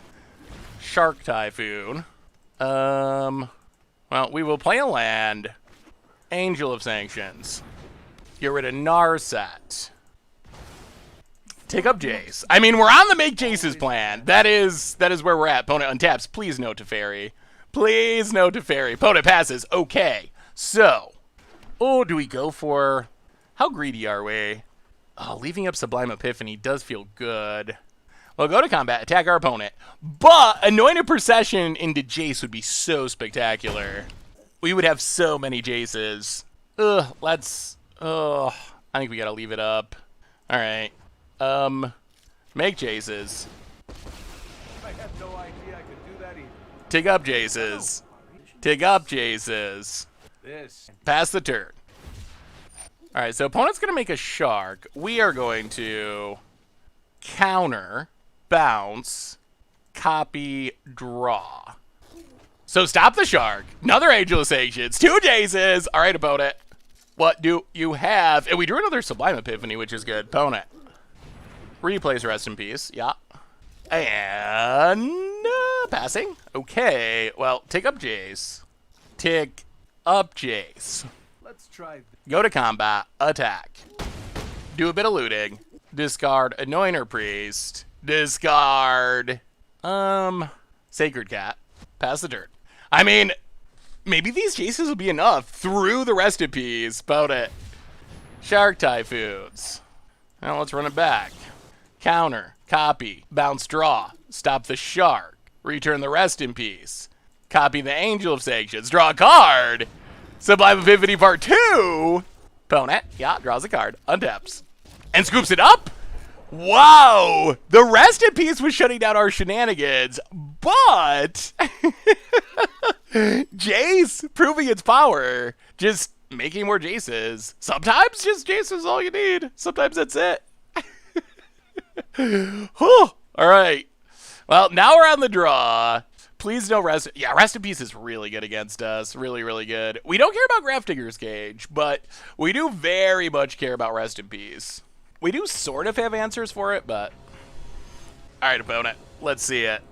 Shark Typhoon. Well, we will play a land. Angel of Sanctions. Get rid of Narset. Take up Jace. I mean, we're on the make Jace's plan. That is where we're at. Opponent untaps. Please no Teferi. Please no Teferi. Opponent passes. Okay. So, oh, do we go for... How greedy are we? Oh, leaving up Sublime Epiphany does feel good. Well, go to combat. Attack our opponent. But Anointed Procession into Jace would be so spectacular. We would have so many Jaces. Ugh, let's... Ugh, I think we gotta leave it up. Alright. Make Jaces. I had no idea I could do that either. Take up Jaces. Take up Jaces. This. Pass the turn. Alright, so opponent's gonna make a shark. We are going to counter, bounce, copy, draw. So stop the shark. Another Angel of Sanctions. 2 Jaces. Alright, opponent. What do you have? And we drew another Sublime Epiphany, which is good. Opponent. Replays Rest in Peace. Yeah. And passing. Okay. Well, take up Jace. Take up Jace. Let's try. Go to combat. Attack. Do a bit of looting. Discard Anointed Priest. Discard. Sacred Cat. Pass the turn. I mean, maybe these Jaces will be enough. Through the Rest in Peace. About it. Shark Typhoons. Now let's run it back. Counter. Copy. Bounce draw. Stop the shark. Return the Rest in Peace. Copy the Angel of Sanctions. Draw a card. Sublime Epiphany Part 2. Opponent. Yeah, draws a card. Untaps. And scoops it up. Wow. The Rest in Peace was shutting down our shenanigans. But Jace proving its power. Just making more Jaces. Sometimes just Jace is all you need. Sometimes that's it. Whew. All right. Well, now we're on the draw. Please no Rest. Yeah, Rest in Peace is really good against us. Really, really good. We don't care about Grafdigger's Cage, but we do very much care about Rest in Peace. We do sort of have answers for it, but... All right, opponent. Let's see it.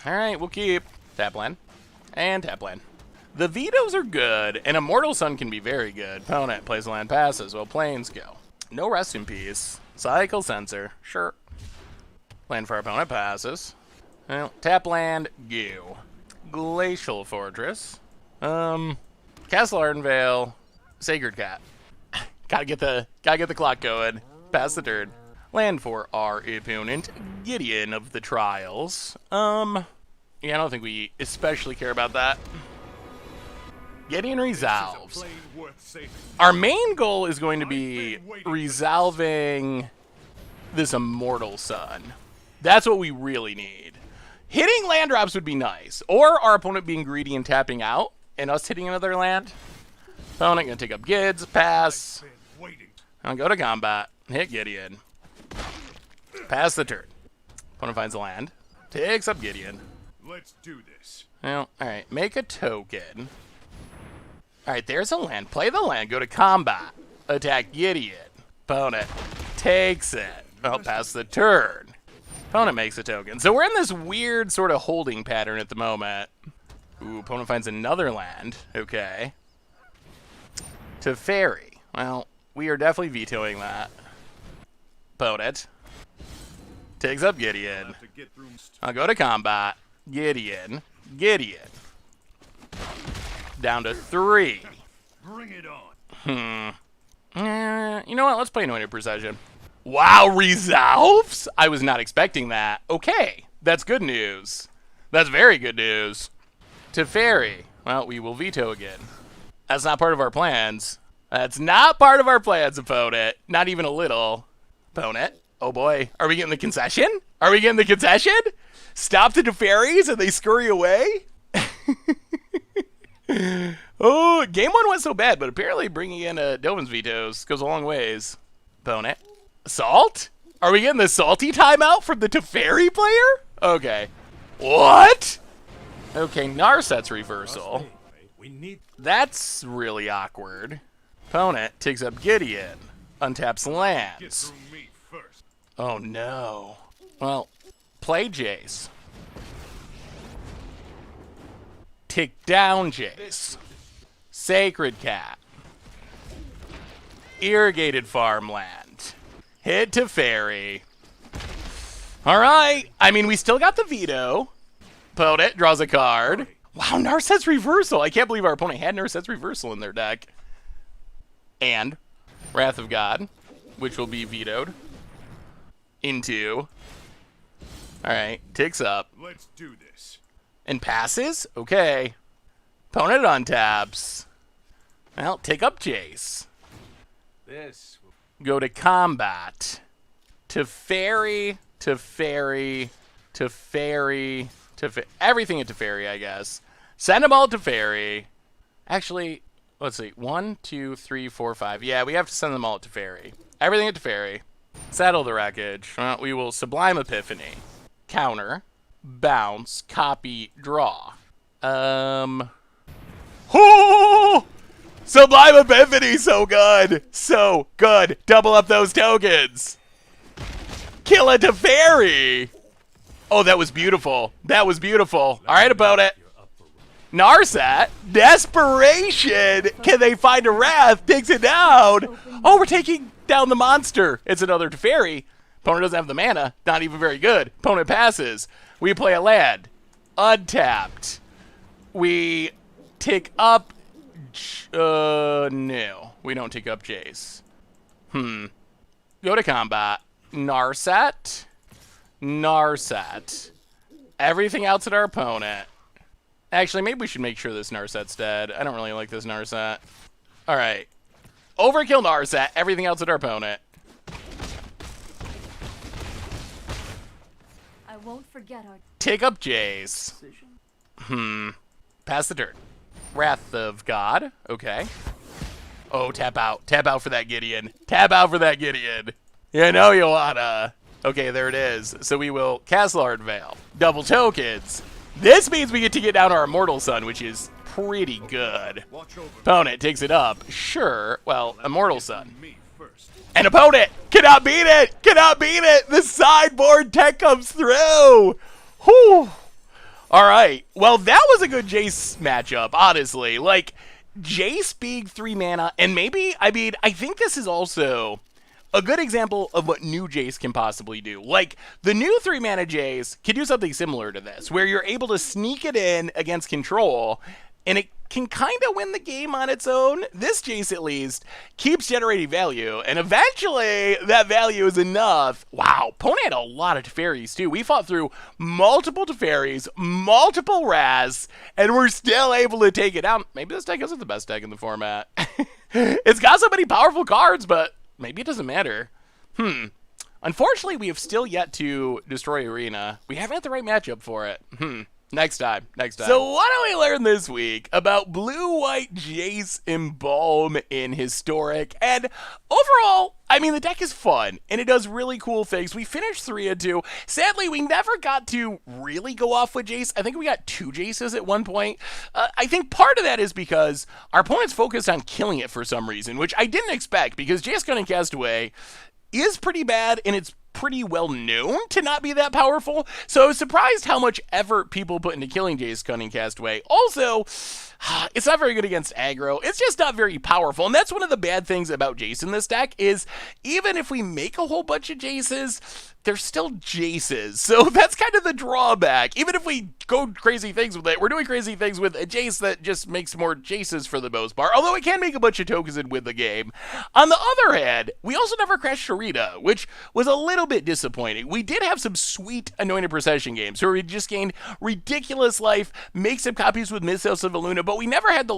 All right, we'll keep tap land and tap land. The vetoes are good, and Immortal Sun can be very good. Opponent plays a land, passes. Well, planes go. No Rest in Peace. Cycle Censor. Sure. Land for our opponent, passes. Well, tap land, go. Glacial Fortress. Castle Ardenvale. Sacred Cat. Gotta get the clock going. Pass the turn. Land for our opponent, Gideon of the Trials. Yeah, I don't think we especially care about that. Gideon resolves. Plain worth saving. Our main goal is going to be resolving this Immortal Sun. That's what we really need. Hitting land drops would be nice. Or our opponent being greedy and tapping out, and us hitting another land. Opponent gonna take up Gids, pass. Been waiting. I'll go to combat. Hit Gideon. Pass the turn. Opponent finds a land. Takes up Gideon. Let's do this. Well, alright. Make a token. Alright, there's a land. Play the land. Go to combat. Attack Gideon. Opponent takes it. Well, pass the turn. Opponent makes a token. So we're in this weird sort of holding pattern at the moment. Ooh, opponent finds another land. Okay. Teferi. Well, we are definitely vetoing that. Opponent takes up Gideon. Have to get through. I'll go to combat. Gideon. Gideon. Down to 3. Bring it on. You know what? Let's play Anointed Procession. Wow, resolves? I was not expecting that. Okay, that's good news. That's very good news. Teferi. Well, we will veto again. That's not part of our plans. That's not part of our plans, opponent. Not even a little. Opponent. Oh boy. Are we getting the concession? Are we getting the concession? Stop the Teferis and they scurry away? Oh, game 1 went so bad, but apparently bringing in Dovin's vetoes goes a long ways. Opponent. Salt? Are we getting the salty timeout from the Teferi player? Okay. What? Okay, Narset's reversal. We need. That's really awkward. Opponent takes up Gideon. Untaps Get lands. through me first. Oh no. Well, play Jace. Take down Jace. Sacred Cat. Irrigated farmland. Hit Teferi. Alright. I mean, we still got the veto. Opponent draws a card. Wow, Narset's reversal. I can't believe our opponent had Narset's reversal in their deck. And Wrath of God, which will be vetoed. Into. Alright, ticks up. Let's do this. And passes? Okay. Opponent untaps. Well, take up Jace. This. Will... Go to combat. Teferi, Teferi, Teferi, Teferi. Everything at Teferi, I guess. Send them all to Teferi. Actually, let's see. 1, 2, 3, 4, 5. Yeah, we have to send them all to Teferi. Everything at Teferi. Settle the wreckage. Well, we will Sublime Epiphany. Counter. Bounce. Copy. Draw. Oh! Sublime Epiphany, so good. So good. Double up those tokens. Kill a Teferi. Oh, that was beautiful. That was beautiful. All right, opponent. Narset. Desperation. Can they find a Wrath? Takes it down. Oh, we're taking down the monster. It's another Teferi. Opponent doesn't have the mana. Not even very good. Opponent passes. We play a land. Untapped. We take up... no. We don't take up Jace. Go to combat. Narset. Narset. Everything else at our opponent. Actually, maybe we should make sure this Narset's dead. I don't really like this Narset. Alright. Overkill Narset. Everything else at our opponent. I won't forget our Take up Jace. Pass the turn. Wrath of God. Okay. Oh, tap out. Tap out for that Gideon. Tap out for that Gideon. You know you wanna. Okay, there it is. So we will Castlard Veil. Double tokens. This means we get to get down our Immortal Sun, which is pretty good. Watch over Opponent takes it up. Sure. Well, Immortal Sun. me first. And opponent cannot beat it. Cannot beat it. The sideboard tech comes through. Whew. All right. Well, that was a good Jace matchup, honestly. Like, Jace being 3 mana, and maybe, I mean, I think this is also a good example of what new Jace can possibly do. Like, the new 3 mana Jace can do something similar to this, where you're able to sneak it in against control, and it can kind of win the game on its own. This Jace, at least, keeps generating value, and eventually that value is enough. Wow, opponent had a lot of Teferis, too. We fought through multiple Teferis, multiple Raz, and we're still able to take it down. Maybe this deck isn't the best deck in the format. It's got so many powerful cards, but maybe it doesn't matter. Unfortunately, we have still yet to destroy Arena. We haven't had the right matchup for it. Next time. So what do we learn this week about blue-white Jace Embalm in Historic? And overall, I mean, the deck is fun, and it does really cool things. We finished 3-2. Sadly, we never got to really go off with Jace. I think we got 2 Jaces at one point. I think part of that is because our opponents focused on killing it for some reason, which I didn't expect, because Jace Cunning Castaway is pretty bad, and it's pretty well known to not be that powerful, so I was surprised how much effort people put into killing Jace Cunning Castaway. Also, it's not very good against aggro. It's just not very powerful, and that's one of the bad things about Jace in this deck is even if we make a whole bunch of Jaces, they're still Jaces, so that's kind of the drawback. Even if we go crazy things with it, we're doing crazy things with a Jace that just makes more Jaces for the most part, although it can make a bunch of tokens and win the game. On the other hand, we also never crashed Arena, which was a little bit disappointing. We did have some sweet Anointed Procession games where we just gained ridiculous life, make some copies with Mythos of Luna, but we never had the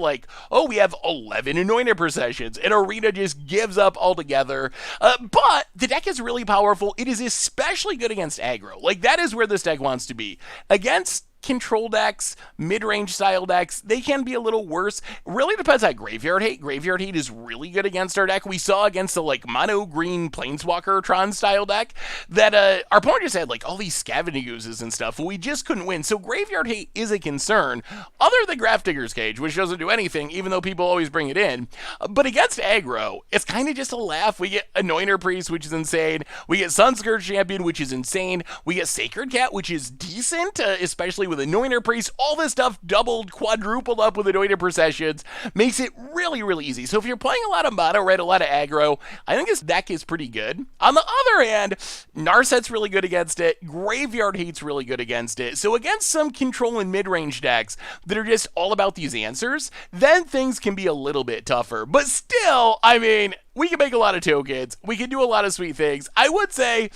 we have 11 Anointed Processions, and Arena just gives up altogether. But the deck is really powerful. It is especially good against aggro. That is where this deck wants to be. Against control decks, mid-range style decks, they can be a little worse. Really depends on Graveyard Hate. Graveyard Hate is really good against our deck. We saw against the mono green Planeswalker Tron style deck that our opponent just had all these scavenging oozes and stuff. We just couldn't win. So Graveyard Hate is a concern, other than Grafdigger's Cage, which doesn't do anything, even though people always bring it in. But against aggro, it's kind of just a laugh. We get Anointer Priest, which is insane. We get Sunscourge Champion, which is insane. We get Sacred Cat, which is decent, especially with Anointer Priest. All this stuff doubled, quadrupled up with Anointed Processions makes it really, really easy. So if you're playing a lot of mono red, a lot of aggro, I think this deck is pretty good. On the other hand, Narset's really good against it. Graveyard Hate's really good against it. So against some control and mid-range decks that are just all about these answers, then things can be a little bit tougher. But still, I mean, we can make a lot of tokens. We can do a lot of sweet things. I would say,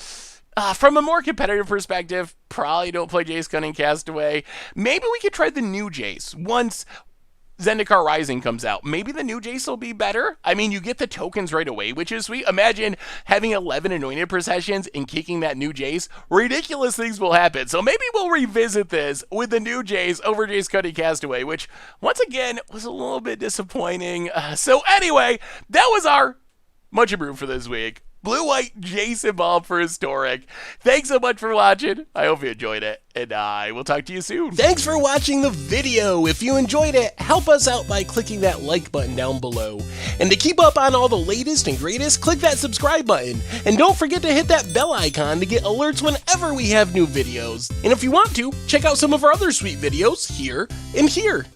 from a more competitive perspective, probably don't play Jace Cunning Castaway. Maybe we could try the new Jace once Zendikar Rising comes out. Maybe the new Jace will be better. I mean, you get the tokens right away, which is sweet. Imagine having 11 Anointed Processions and kicking that new Jace. Ridiculous things will happen. So maybe we'll revisit this with the new Jace over Jace Cunning Castaway, which, once again, was a little bit disappointing. So anyway, that was our Much Abrew for this week. Blue-white Jace Embalm for Historic. Thanks so much for watching. I hope you enjoyed it, and I will talk to you soon. Thanks for watching the video. If you enjoyed it, help us out by clicking that like button down below. And to keep up on all the latest and greatest, click that subscribe button. And don't forget to hit that bell icon to get alerts whenever we have new videos. And if you want to, check out some of our other sweet videos here and here.